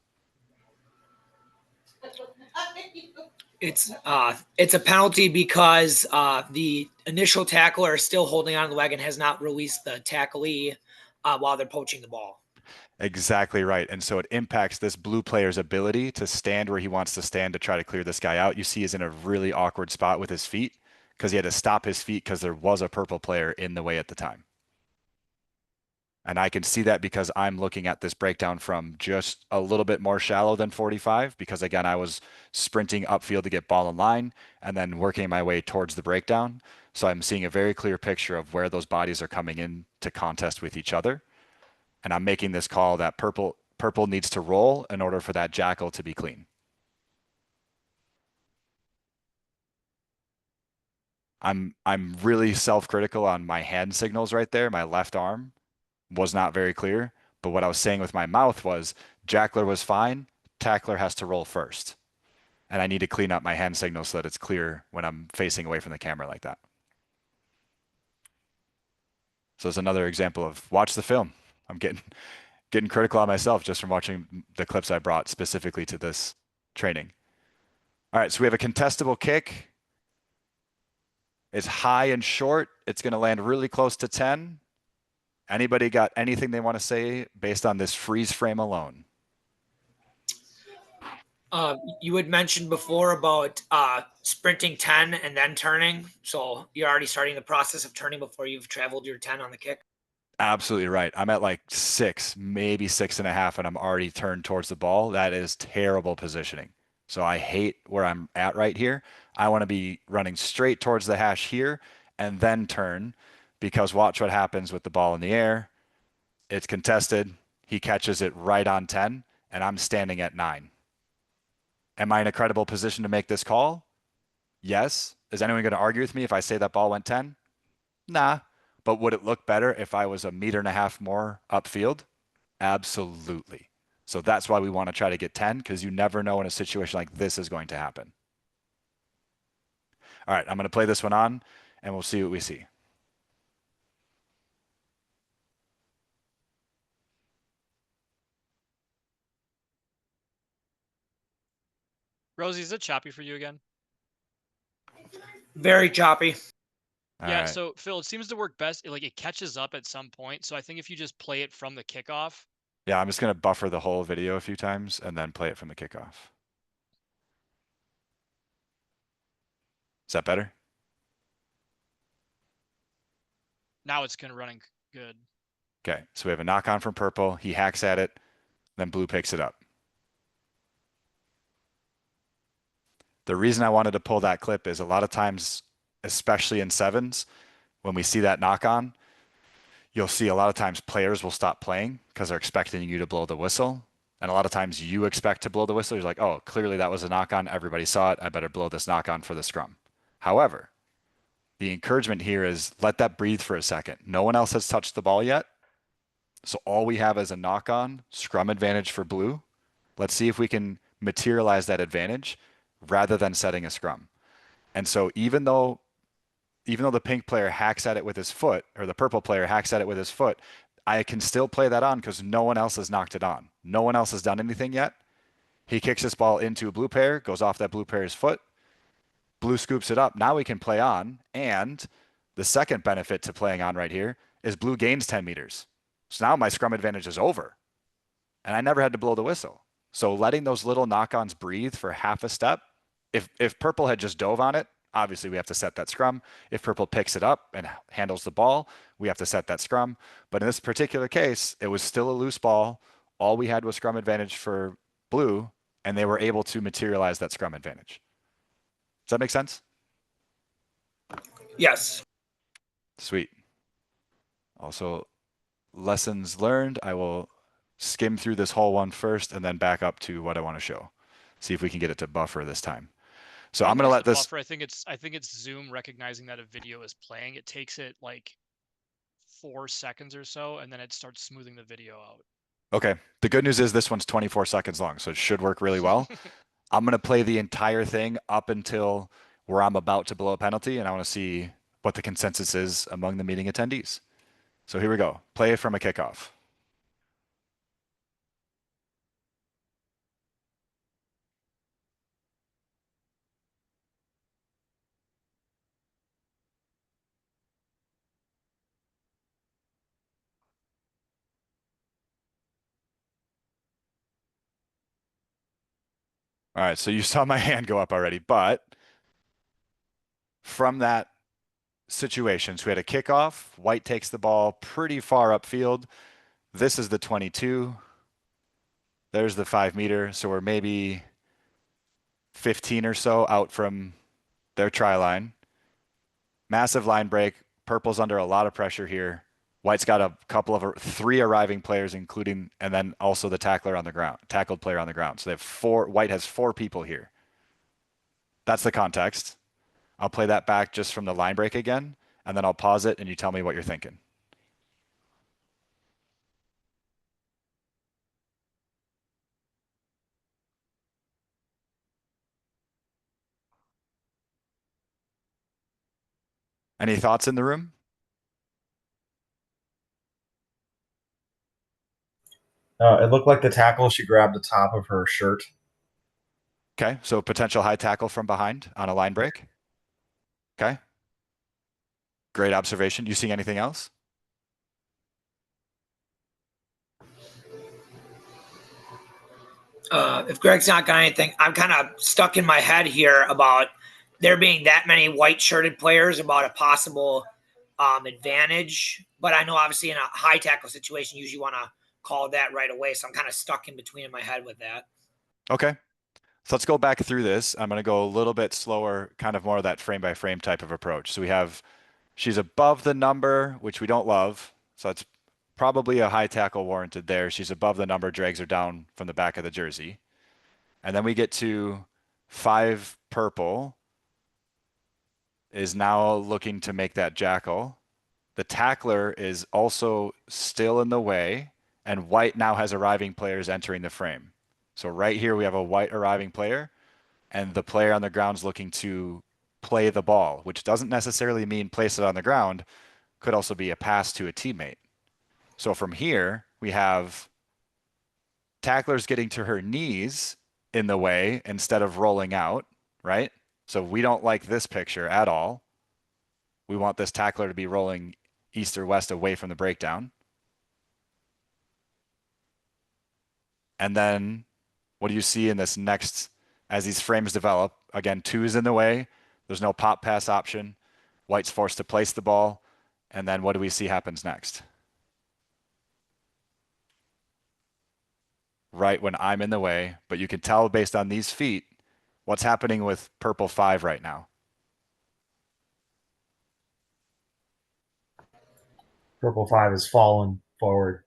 It's a penalty because the initial tackler is still holding on to the leg and has not released the tacklee while they're poaching the ball. Exactly right. And so it impacts this blue player's ability to stand where he wants to stand to try to clear this guy out. You see he's in a really awkward spot with his feet because he had to stop his feet because there was a purple player in the way at the time. And I can see that because I'm looking at this breakdown from just a little bit more shallow than 45, because again, I was sprinting upfield to get ball in line and then working my way towards the breakdown. So I'm seeing a very clear picture of where those bodies are coming in to contest with each other. And I'm making this call that purple needs to roll in order for that jackal to be clean. I'm really self-critical on my hand signals right there. My left arm was not very clear, but what I was saying with my mouth was Jackler was fine, tackler has to roll first. And I need to clean up my hand signal so that it's clear when I'm facing away from the camera like that. So it's another example of watch the film. I'm getting critical on myself just from watching the clips I brought specifically to this training. All right, so we have a contestable kick. It's high and short. It's going to land really close to 10. Anybody got anything they want to say based on this freeze frame alone? You had mentioned before about sprinting 10 and then turning. So you're already starting the process of turning before you've traveled your 10 on the kick. Absolutely right. I'm at like 6, maybe 6.5, and I'm already turned towards the ball. That is terrible positioning. So I hate where I'm at right here. I want to be running straight towards the hash here and then turn, because watch what happens with the ball in the air. It's contested. He catches it right on 10, and I'm standing at 9. Am I in a credible position to make this call? Yes. Is anyone going to argue with me if I say that ball went 10? Nah. But would it look better if I was 1.5 meters more upfield? Absolutely. So that's why we want to try to get 10, because you never know in a situation like this is going to happen. All right, I'm going to play this one on, and we'll see what we see. Rosie, is it choppy for you again? Very choppy. Yeah, right. so Phil, it seems to work best. Like it catches up at some point. So I think if you just play it from the kickoff. Yeah, I'm just going to buffer the whole video a few times and then play it from the kickoff. Is that better? Now it's kind of running good. Okay, so we have a knock on from purple. He hacks at it, then blue picks it up. The reason I wanted to pull that clip is a lot of times, especially in sevens, when we see that knock on, you'll see a lot of times players will stop playing because they're expecting you to blow the whistle. And a lot of times you expect to blow the whistle. You're like, oh, clearly that was a knock on. Everybody saw it. I better blow this knock on for the scrum. However, the encouragement here is let that breathe for a second. No one else has touched the ball yet. So all we have is a knock on, scrum advantage for blue. Let's see if we can materialize that advantage rather than setting a scrum. And so even though the pink player hacks at it with his foot, or the purple player hacks at it with his foot, I can still play that on because no one else has knocked it on. No one else has done anything yet. He kicks this ball into a blue pair, goes off that blue pair's foot. Blue scoops it up. Now we can play on. And the second benefit to playing on right here is blue gains 10 meters. So now my scrum advantage is over. And I never had to blow the whistle. So letting those little knock-ons breathe for half a step, if purple had just dove on it, obviously we have to set that scrum. If purple picks it up and handles the ball, we have to set that scrum. But in this particular case, it was still a loose ball. All we had was scrum advantage for blue, and they were able to materialize that scrum advantage. Does that make sense? Yes. Sweet. Also, lessons learned. I will skim through this whole one first and then back up to what I want to show. See if we can get it to buffer this time. So I'm going to let this buffer. I think it's Zoom recognizing that a video is playing. It takes it like 4 seconds or so, and then it starts smoothing the video out. Okay. The good news is this one's 24 seconds long, so it should work really well. I'm going to play the entire thing up until where I'm about to blow a penalty, and I want to see what the consensus is among the meeting attendees. So here we go. Play from a kickoff. All right, so you saw my hand go up already, but from that situation, so we had a kickoff. White takes the ball pretty far upfield. This is the 22. There's the 5 meter. So we're maybe 15 or so out from their try line. Massive line break. Purple's under a lot of pressure here. White's got a couple of 3 arriving players, including, and then also the tackler on the ground, tackled player on the ground. So they have 4. White has 4 people here. That's the context. I'll play that back just from the line break again, and then I'll pause it and you tell me what you're thinking. Any thoughts in the room? It looked like the tackle, she grabbed the top of her shirt. Okay, so potential high tackle from behind on a line break. Okay. Great observation. You seeing anything else? If Greg's not got anything, I'm kind of stuck in my head here about there being that many white shirted players about a possible advantage. But I know obviously in a high tackle situation, you usually want to call that right away. So I'm kind of stuck in between in my head with that. Okay. So let's go back through this. I'm going to go a little bit slower, kind of more of that frame by frame type of approach. So we have, she's above the number, which we don't love. So it's probably a high tackle warranted there. She's above the number, drags her down from the back of the jersey. And then we get to 5 purple is now looking to make that jackal. The tackler is also still in the way, and white now has arriving players entering the frame. So right here we have a white arriving player, and the player on the ground is looking to play the ball, which doesn't necessarily mean place it on the ground. Could also be a pass to a teammate. So from here, we have tacklers getting to her knees in the way instead of rolling out, right? So we don't like this picture at all. We want this tackler to be rolling east or west away from the breakdown. And then what do you see in this next, as these frames develop? Again, 2 is in the way. There's no pop pass option. White's forced to place the ball. And then what do we see happens next? Right when I'm in the way, but you can tell based on these feet what's happening with purple 5 right now. Purple 5 is fallen forward.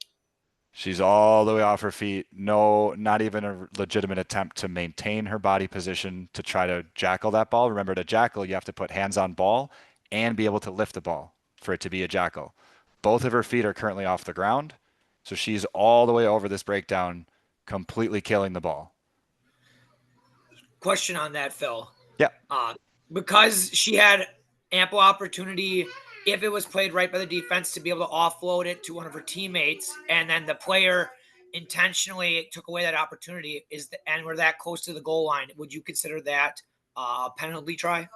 She's all the way off her feet. No, not even a legitimate attempt to maintain her body position to try to jackal that ball. Remember, to jackal, you have to put hands on ball and be able to lift the ball for it to be a jackal. Both of her feet are currently off the ground. So she's all the way over this breakdown, completely killing the ball. Question on that, Phil. Yeah. Because she had ample opportunity, if it was played right by the defense, to be able to offload it to one of her teammates, and then the player intentionally took away that opportunity, and we're that close to the goal line, would you consider that a penalty try?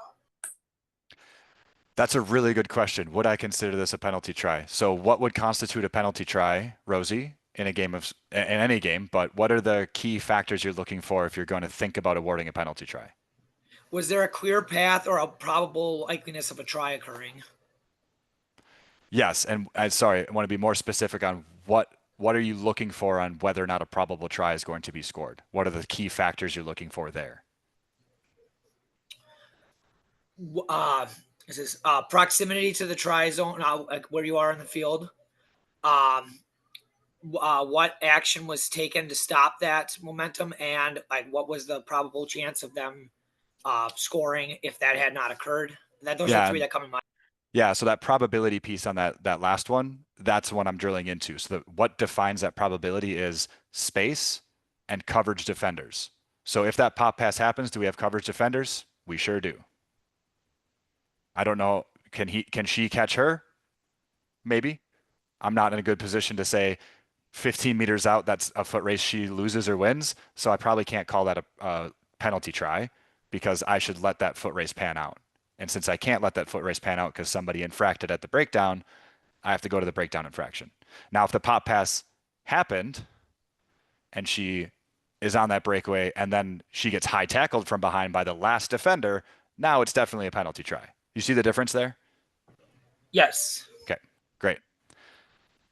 That's a really good question. Would I consider this a penalty try? So what would constitute a penalty try, Rosie, in any game, but what are the key factors you're looking for if you're going to think about awarding a penalty try? Was there a clear path or a probable likeliness of a try occurring? Yes, and sorry, I want to be more specific on what are you looking for on whether or not a probable try is going to be scored? What are the key factors you're looking for there? This is proximity to the try zone, like where you are in the field. What action was taken to stop that momentum, and like what was the probable chance of them scoring if that had not occurred? Those are 3 that come in mind. Yeah, so that probability piece on that last one, that's what I'm drilling into. So what defines that probability is space and coverage defenders. So if that pop pass happens, do we have coverage defenders? We sure do. I don't know. Can she catch her? Maybe. I'm not in a good position to say 15 meters out, that's a foot race she loses or wins. So I probably can't call that a penalty try because I should let that foot race pan out. And since I can't let that foot race pan out because somebody infracted at the breakdown, I have to go to the breakdown infraction. Now, if the pop pass happened and she is on that breakaway and then she gets high tackled from behind by the last defender, now it's definitely a penalty try. You see the difference there? Yes. Okay, great.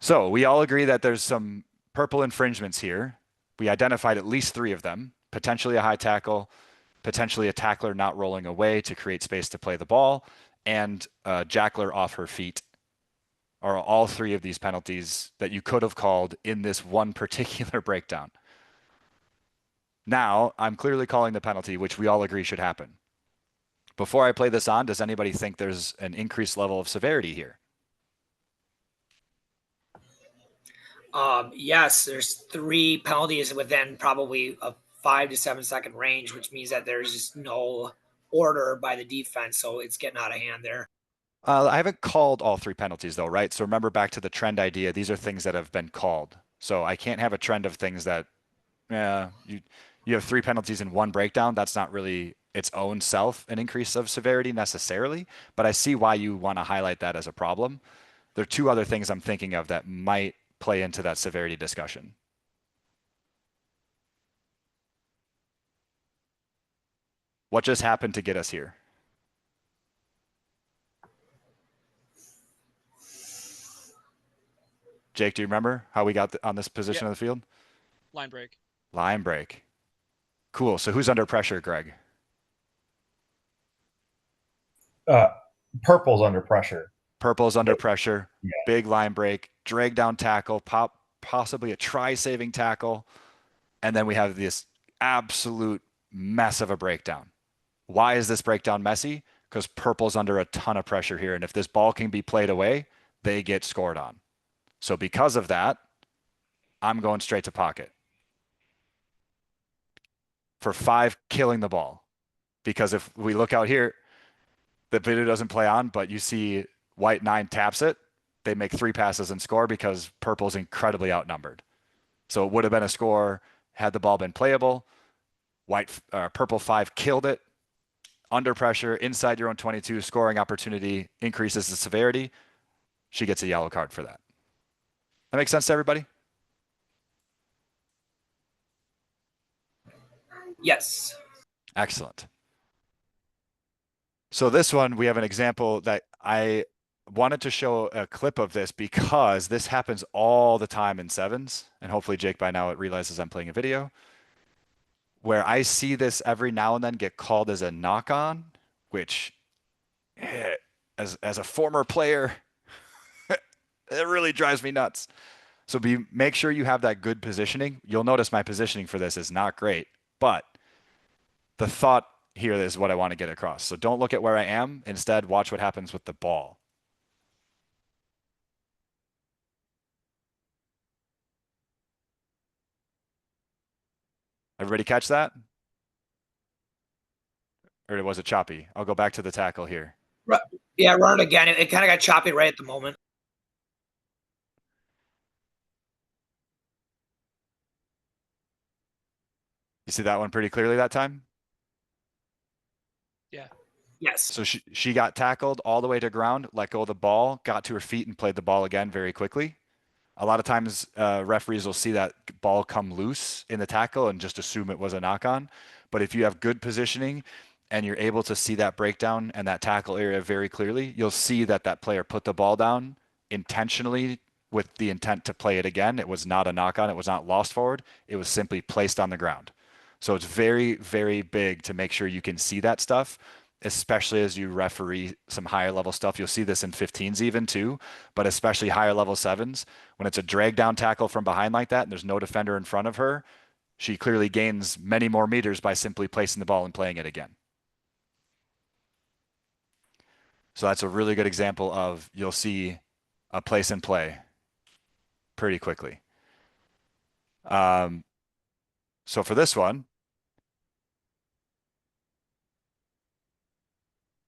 So we all agree that there's some purple infringements here. We identified at least 3 of them, potentially a high tackle, potentially a tackler not rolling away to create space to play the ball, and a jackler off her feet are all 3 of these penalties that you could have called in this one particular breakdown. Now, I'm clearly calling the penalty, which we all agree should happen. Before I play this on, does anybody think there's an increased level of severity here? Yes, there's 3 penalties within probably a 5 to 7 second range, which means that there's just no order by the defense. So it's getting out of hand there. I haven't called all 3 penalties though, right? So remember back to the trend idea. These are things that have been called. So I can't have a trend of things that, you have 3 penalties in one breakdown. That's not really its own self an increase of severity necessarily, but I see why you want to highlight that as a problem. There are 2 other things I'm thinking of that might play into that severity discussion. What just happened to get us here? Jake, do you remember how we got on this position of the field? Line break. Line break. Cool. So who's under pressure, Greg? Purple's under pressure. Purple's under pressure. Yeah. Big line break, drag down tackle, possibly a try-saving tackle, and then we have this absolute mess of a breakdown. Why is this breakdown messy? Because purple's under a ton of pressure here, and if this ball can be played away, they get scored on. So because of that, I'm going straight to pocket for 5 killing the ball. Because if we look out here, the video doesn't play on, but you see white 9 taps it. They make 3 passes and score because purple's incredibly outnumbered. So it would have been a score had the ball been playable. Purple 5 killed it. Under pressure, inside your own 22, scoring opportunity increases the severity. She gets a yellow card for that. That makes sense to everybody? Yes. Excellent. So this one, we have an example that I wanted to show a clip of this because this happens all the time in sevens. And hopefully Jake by now realizes I'm playing a video where I see this every now and then get called as a knock on, which as a former player, it really drives me nuts. So make sure you have that good positioning. You'll notice my positioning for this is not great, but the thought here is what I want to get across. So don't look at where I am. Instead, watch what happens with the ball. Everybody catch that? Or was it choppy? I'll go back to the tackle here. Yeah, run it again. It kind of got choppy right at the moment. You see that one pretty clearly that time? Yeah. Yes. So she got tackled all the way to ground, let go of the ball, got to her feet and played the ball again very quickly. A lot of times referees will see that ball come loose in the tackle and just assume it was a knock on. But if you have good positioning and you're able to see that breakdown and that tackle area very clearly, you'll see that that player put the ball down intentionally with the intent to play it again. It was not a knock on. It was not lost forward. It was simply placed on the ground. So it's very, very big to make sure you can see that stuff, especially as you referee some higher level stuff. You'll see this in 15s even too, but especially higher level 7s. When it's a drag down tackle from behind like that and there's no defender in front of her, she clearly gains many more meters by simply placing the ball and playing it again. So that's a really good example of you'll see a place and play pretty quickly. So for this one,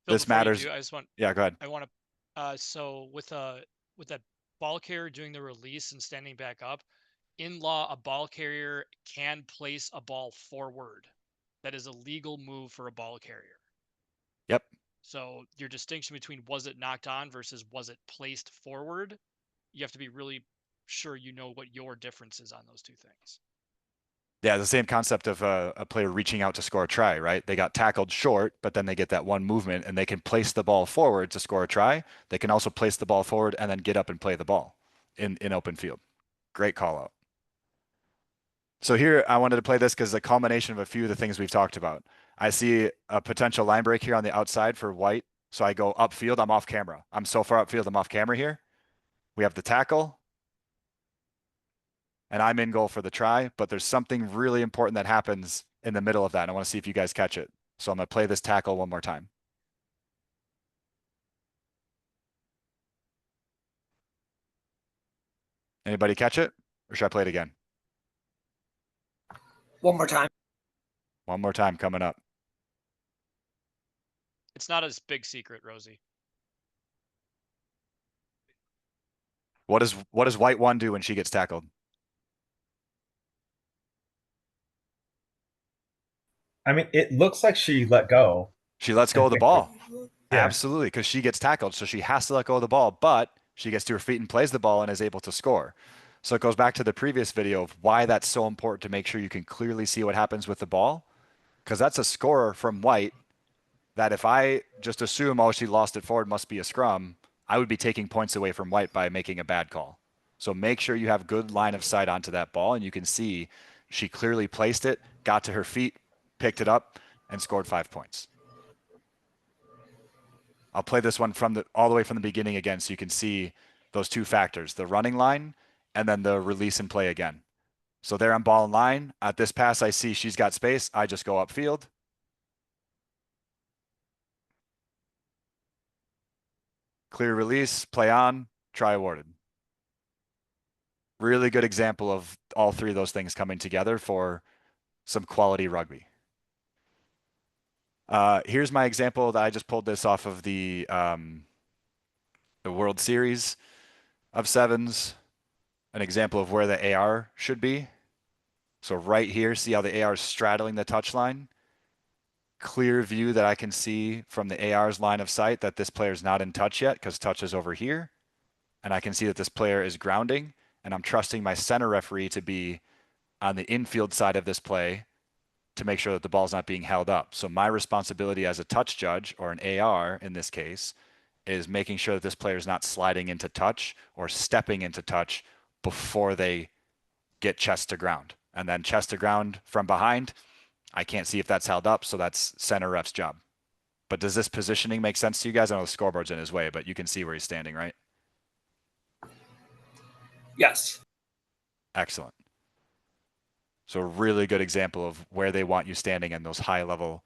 Phil, this before you matters. do, I just want. Yeah, go ahead. I want to. So with that ball carrier doing the release and standing back up, in law, a ball carrier can place a ball forward. That is a legal move for a ball carrier. Yep. So your distinction between was it knocked on versus was it placed forward, you have to be really sure you know what your difference is on those 2 things. Yeah, the same concept of a player reaching out to score a try, right? They got tackled short, but then they get that one movement and they can place the ball forward to score a try. They can also place the ball forward and then get up and play the ball. in open field. Great call out. So here I wanted to play this because the culmination of a few of the things we've talked about. I see a potential line break here on the outside for white. So I go upfield. I'm off camera. I'm so far upfield. I'm off camera here. We have the tackle. And I'm in goal for the try. But there's something really important that happens in the middle of that. And I want to see if you guys catch it. So I'm going to play this tackle one more time. Anybody catch it? Or should I play it again? One more time. One more time coming up. It's not a big secret, Rosie. What does white one do when she gets tackled? I mean, it looks like she let go. She lets go of the ball. Yeah. Absolutely, because she gets tackled, so she has to let go of the ball, but she gets to her feet and plays the ball and is able to score. So it goes back to the previous video of why that's so important to make sure you can clearly see what happens with the ball, because that's a score from white that if I just assume, oh, she lost it forward, must be a scrum, I would be taking points away from white by making a bad call. So make sure you have good line of sight onto that ball, and you can see she clearly placed it, got to her feet, picked it up, and scored 5 points. I'll play this one all the way from the beginning again so you can see those two factors, the running line and then the release and play again. So there I'm ball and line. At this pass, I see she's got space. I just go upfield. Clear release, play on, try awarded. Really good example of all three of those things coming together for some quality rugby. Here's my example that I just pulled this off of the World Series of sevens. An example of where the AR should be. So right here, see how the AR is straddling the touchline? Clear view that I can see from the AR's line of sight that this player is not in touch yet because touch is over here. And I can see that this player is grounding, and I'm trusting my center referee to be on the infield side of this play to make sure that the ball's not being held up. So my responsibility as a touch judge, or an AR in this case, is making sure that this player is not sliding into touch or stepping into touch before they get chest to ground. And then chest to ground from behind, I can't see if that's held up, so that's center ref's job. But does this positioning make sense to you guys? I know the scoreboard's in his way, but you can see where he's standing, right? Yes. Excellent. So really good example of where they want you standing in those high level.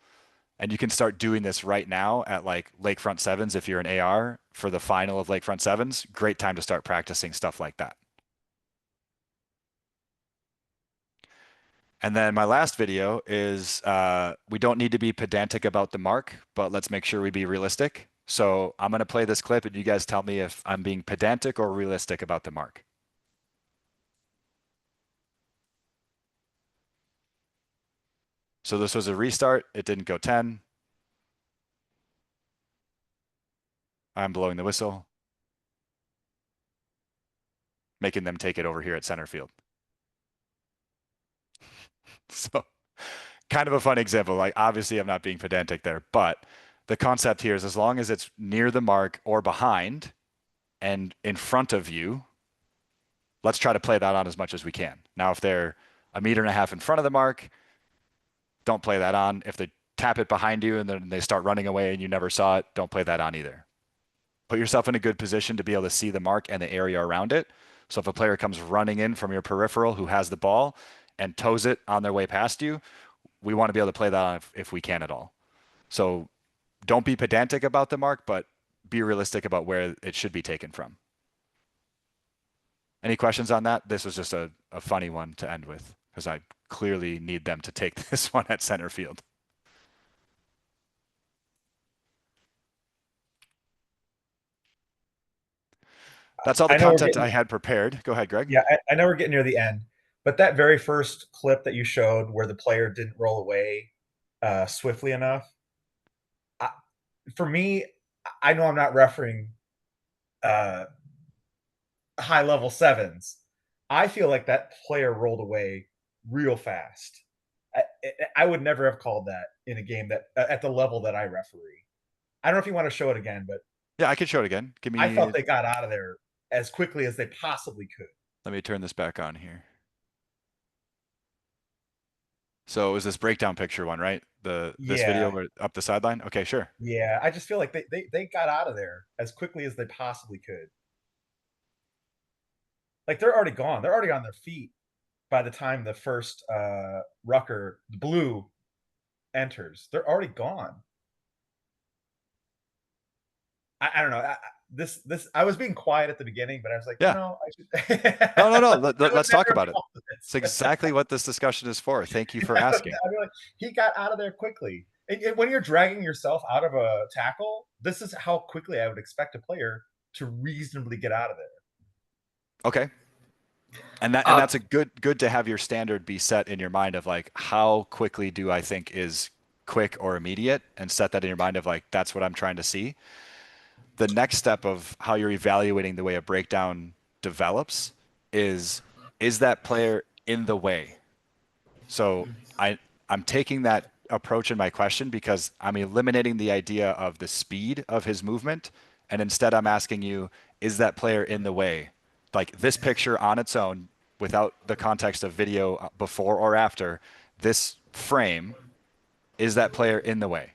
And you can start doing this right now at like Lakefront Sevens if you're an AR for the final of Lakefront Sevens. Great time to start practicing stuff like that. And then my last video is we don't need to be pedantic about the mark, but let's make sure we be realistic. So I'm going to play this clip and you guys tell me if I'm being pedantic or realistic about the mark. So this was a restart. It didn't go 10. I'm blowing the whistle, making them take it over here at center field. So kind of a fun example. Like obviously I'm not being pedantic there, but the concept here is as long as it's near the mark or behind and in front of you, let's try to play that on as much as we can. Now, if they're 1.5 meters in front of the mark, don't play that on. If they tap it behind you and then they start running away and you never saw it, don't play that on either. Put yourself in a good position to be able to see the mark and the area around it. So if a player comes running in from your peripheral who has the ball and toes it on their way past you, we want to be able to play that on if we can at all. So don't be pedantic about the mark, but be realistic about where it should be taken from. Any questions on that? This was just a funny one to end with because I clearly need them to take this one at center field. That's all the content I had prepared. Go ahead, Greg. Yeah, I know we're getting near the end, but that very first clip that you showed where the player didn't roll away swiftly enough, for me, I know I'm not refereeing high level sevens. I feel like that player rolled away real fast. I would never have called that in a game that at the level that I referee. I don't know if you want to show it again, but yeah, I can show it again. Give me. I thought they got out of there as quickly as they possibly could. Let me turn this back on here. So it was this breakdown picture one, right? This video where up the sideline? Okay, sure. Yeah, I just feel like they got out of there as quickly as they possibly could. Like they're already gone. They're already on their feet by the time the first rucker, the blue, enters. They're already gone. I don't know. This I was being quiet at the beginning, but I was like, Yeah. I should. No. Let's talk never about it. involved in this. It's exactly what this discussion is for. Thank you for asking. I mean, like, he got out of there quickly. And when you're dragging yourself out of a tackle, this is how quickly I would expect a player to reasonably get out of there. Okay. And that's a good to have your standard be set in your mind of like, how quickly do I think is quick or immediate, and set that in your mind of like, that's what I'm trying to see. The next step of how you're evaluating the way a breakdown develops is that player in the way? So I'm taking that approach in my question because I'm eliminating the idea of the speed of his movement, and instead I'm asking you, is that player in the way? Like this picture on its own, without the context of video before or after, this frame, is that player in the way?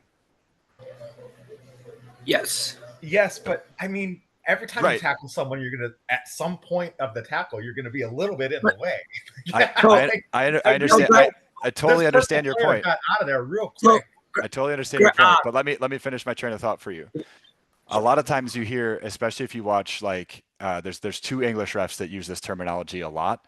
Yes. Yes, but I mean, every time you Right. tackle someone, you're gonna at some point of the tackle, you're gonna be a little bit in the way. I understand. I totally understand your point. Got out of there real quick. I totally understand your point, but let me finish my train of thought for you. A lot of times you hear, especially if you watch like there's two English refs that use this terminology a lot.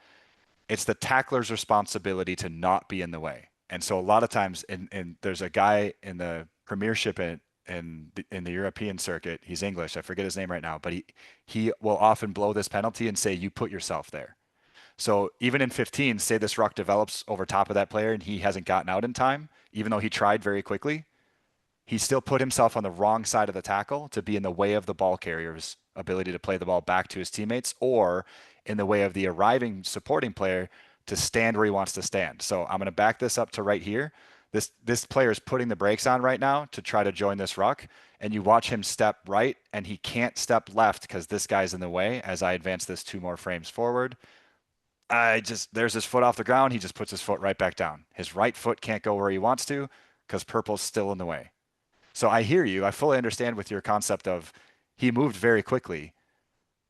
It's the tackler's responsibility to not be in the way. And so a lot of times, and there's a guy in the Premiership in the European circuit. He's English. I forget his name right now, but he will often blow this penalty and say, "You put yourself there." So even in 15, say this ruck develops over top of that player and he hasn't gotten out in time, even though he tried very quickly, he still put himself on the wrong side of the tackle to be in the way of the ball carrier's ability to play the ball back to his teammates, or in the way of the arriving supporting player to stand where he wants to stand. So I'm going to back this up to right here. This player is putting the brakes on right now to try to join this ruck, and you watch him step right, and he can't step left because this guy's in the way. As I advance this 2 more frames forward, there's his foot off the ground. He just puts his foot right back down. His right foot can't go where he wants to because purple's still in the way. So I hear you. I fully understand with your concept of he moved very quickly,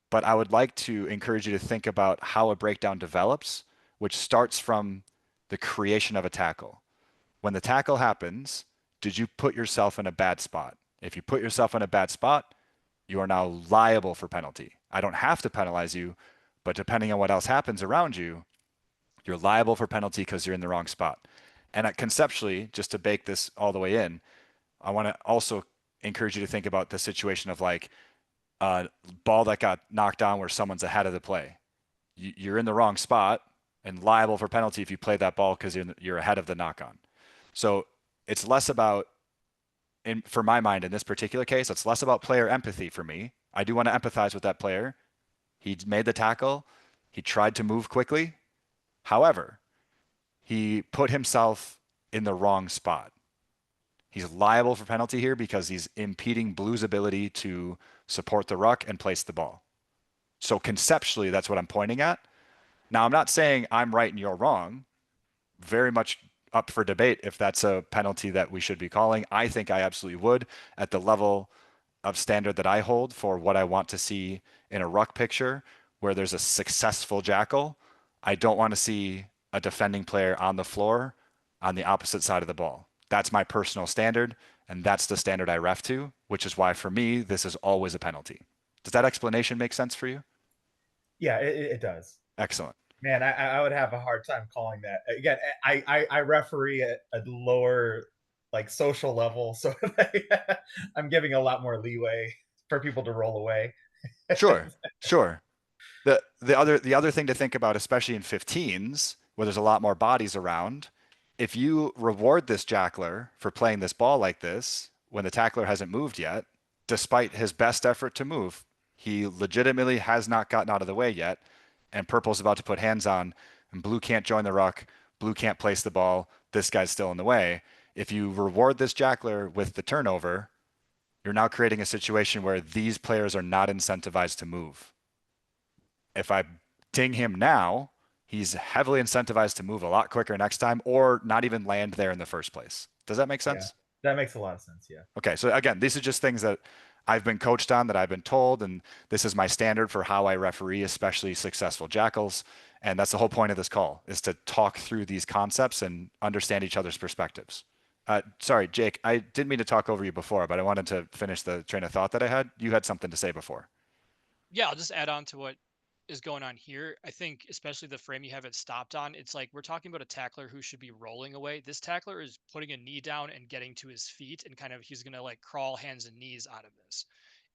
but I would like to encourage you to think about how a breakdown develops, which starts from the creation of a tackle. When the tackle happens, did you put yourself in a bad spot? If you put yourself in a bad spot, you are now liable for penalty. I don't have to penalize you, but depending on what else happens around you, you're liable for penalty because you're in the wrong spot. And conceptually, just to bake this all the way in, I want to also encourage you to think about the situation of like a ball that got knocked down where someone's ahead of the play. You're in the wrong spot and liable for penalty if you play that ball because you're ahead of the knock on. So it's less about, for my mind in this particular case, it's less about player empathy for me. I do want to empathize with that player. He made the tackle. He tried to move quickly. However, he put himself in the wrong spot. He's liable for penalty here because he's impeding Blue's ability to support the ruck and place the ball. So conceptually, that's what I'm pointing at. Now, I'm not saying I'm right and you're wrong. Very much up for debate if that's a penalty that we should be calling. I think I absolutely would at the level of standard that I hold for what I want to see in a ruck picture where there's a successful jackal. I don't want to see a defending player on the floor on the opposite side of the ball. That's my personal standard, and that's the standard I ref to, which is why for me, this is always a penalty. Does that explanation make sense for you? Yeah, it does. Excellent. Man, I would have a hard time calling that. Again, I referee at a lower like social level, so I'm giving a lot more leeway for people to roll away. Sure. The other thing to think about, especially in 15s, where there's a lot more bodies around, if you reward this jackler for playing this ball like this when the tackler hasn't moved yet, despite his best effort to move, he legitimately has not gotten out of the way yet, and purple's about to put hands on, and blue can't join the ruck, blue can't place the ball, this guy's still in the way. If you reward this jackler with the turnover, you're now creating a situation where these players are not incentivized to move. if I ding him now, he's heavily incentivized to move a lot quicker next time or not even land there in the first place. Does that make sense? That makes a lot of sense. Yeah. Okay. So again, these are just things that I've been coached on, that I've been told, and this is my standard for how I referee, especially successful jackals. And that's the whole point of this call, is to talk through these concepts and understand each other's perspectives. Sorry, Jake, I didn't mean to talk over you before, but I wanted to finish the train of thought that I had. You had something to say before. Yeah, I'll just add on to what is going on here. I think especially the frame you have it stopped on, it's like we're talking about a tackler who should be rolling away. This tackler is putting a knee down and getting to his feet, and kind of he's going to like crawl hands and knees out of this.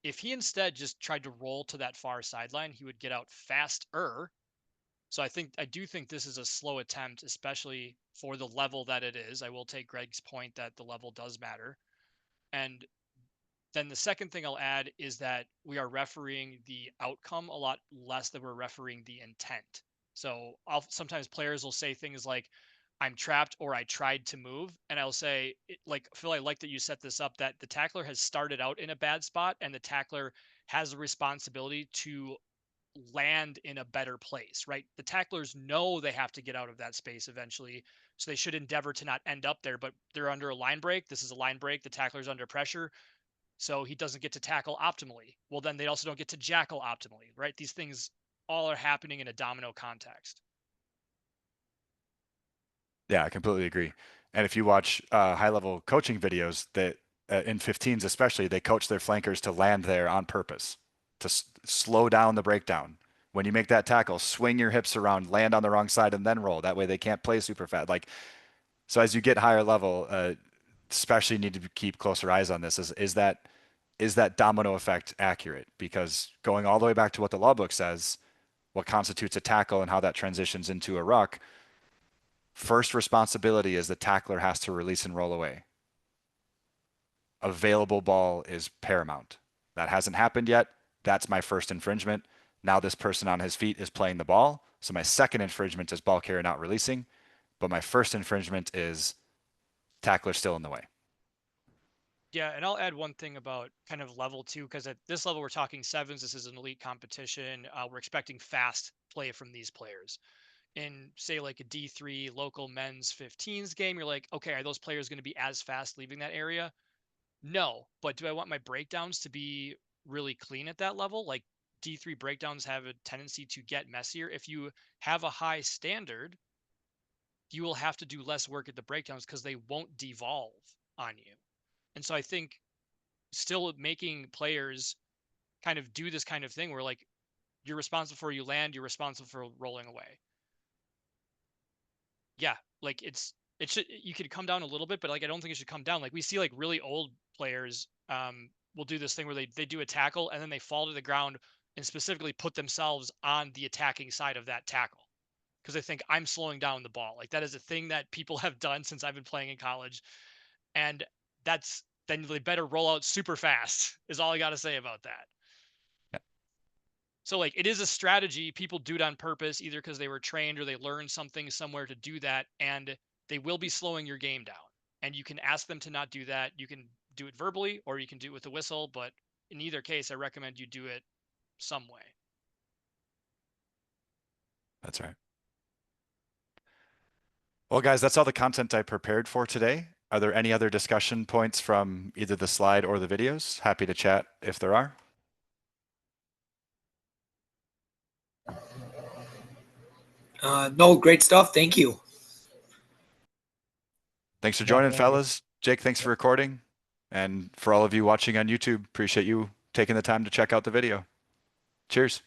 If he instead just tried to roll to that far sideline, he would get out faster. So I do think this is a slow attempt, especially for the level that it is. I will take Greg's point that the level does matter. And then the second thing I'll add is that we are refereeing the outcome a lot less than we're refereeing the intent. So sometimes players will say things like, I'm trapped or I tried to move. And I'll say, like, Phil, I like that you set this up, that the tackler has started out in a bad spot and the tackler has a responsibility to land in a better place, right? The tacklers know they have to get out of that space eventually. So they should endeavor to not end up there, but they're under a line break. This is a line break. The tackler's under pressure. So he doesn't get to tackle optimally. Well, then they also don't get to jackal optimally, right? These things all are happening in a domino context. Yeah, I completely agree. And if you watch high-level coaching videos, that in 15s especially, they coach their flankers to land there on purpose, to slow down the breakdown. When you make that tackle, swing your hips around, land on the wrong side, and then roll. That way they can't play super fast. Like, so as you get higher level, especially need to keep closer eyes on this. Is that domino effect accurate? Because going all the way back to what the law book says, what constitutes a tackle and how that transitions into a ruck, first responsibility is the tackler has to release and roll away. Available ball is paramount. That hasn't happened yet. That's my first infringement. Now this person on his feet is playing the ball. So my second infringement is ball carrier not releasing. But my first infringement is tackler still in the way. Yeah, and I'll add one thing about kind of level 2, because at this level we're talking sevens. This is an elite competition. We're expecting fast play from these players. In say like a D3 local men's 15s game, you're like, okay, are those players going to be as fast leaving that area? No, but do I want my breakdowns to be really clean at that level? Like D3 breakdowns have a tendency to get messier. If you have a high standard, you will have to do less work at the breakdowns because they won't devolve on you. And so I think still making players kind of do this kind of thing where like you're responsible for you land, you're responsible for rolling away. Yeah, like it should, you could come down a little bit, but like I don't think it should come down. Like we see like really old players will do this thing where they do a tackle and then they fall to the ground and specifically put themselves on the attacking side of that tackle because they think I'm slowing down the ball. Like that is a thing that people have done since I've been playing in college. And that's then they better roll out super fast is all I got to say about that. Yeah. So like it is a strategy. People do it on purpose, either because they were trained or they learned something somewhere to do that. And they will be slowing your game down. And you can ask them to not do that. You can do it verbally or you can do it with a whistle. But in either case, I recommend you do it some way. That's right. Well, guys, that's all the content I prepared for today. Are there any other discussion points from either the slide or the videos? Happy to chat if there are. No, great stuff. Thank you. Thanks for joining, fellas. Jake, thanks for recording. And for all of you watching on YouTube, appreciate you taking the time to check out the video. Cheers.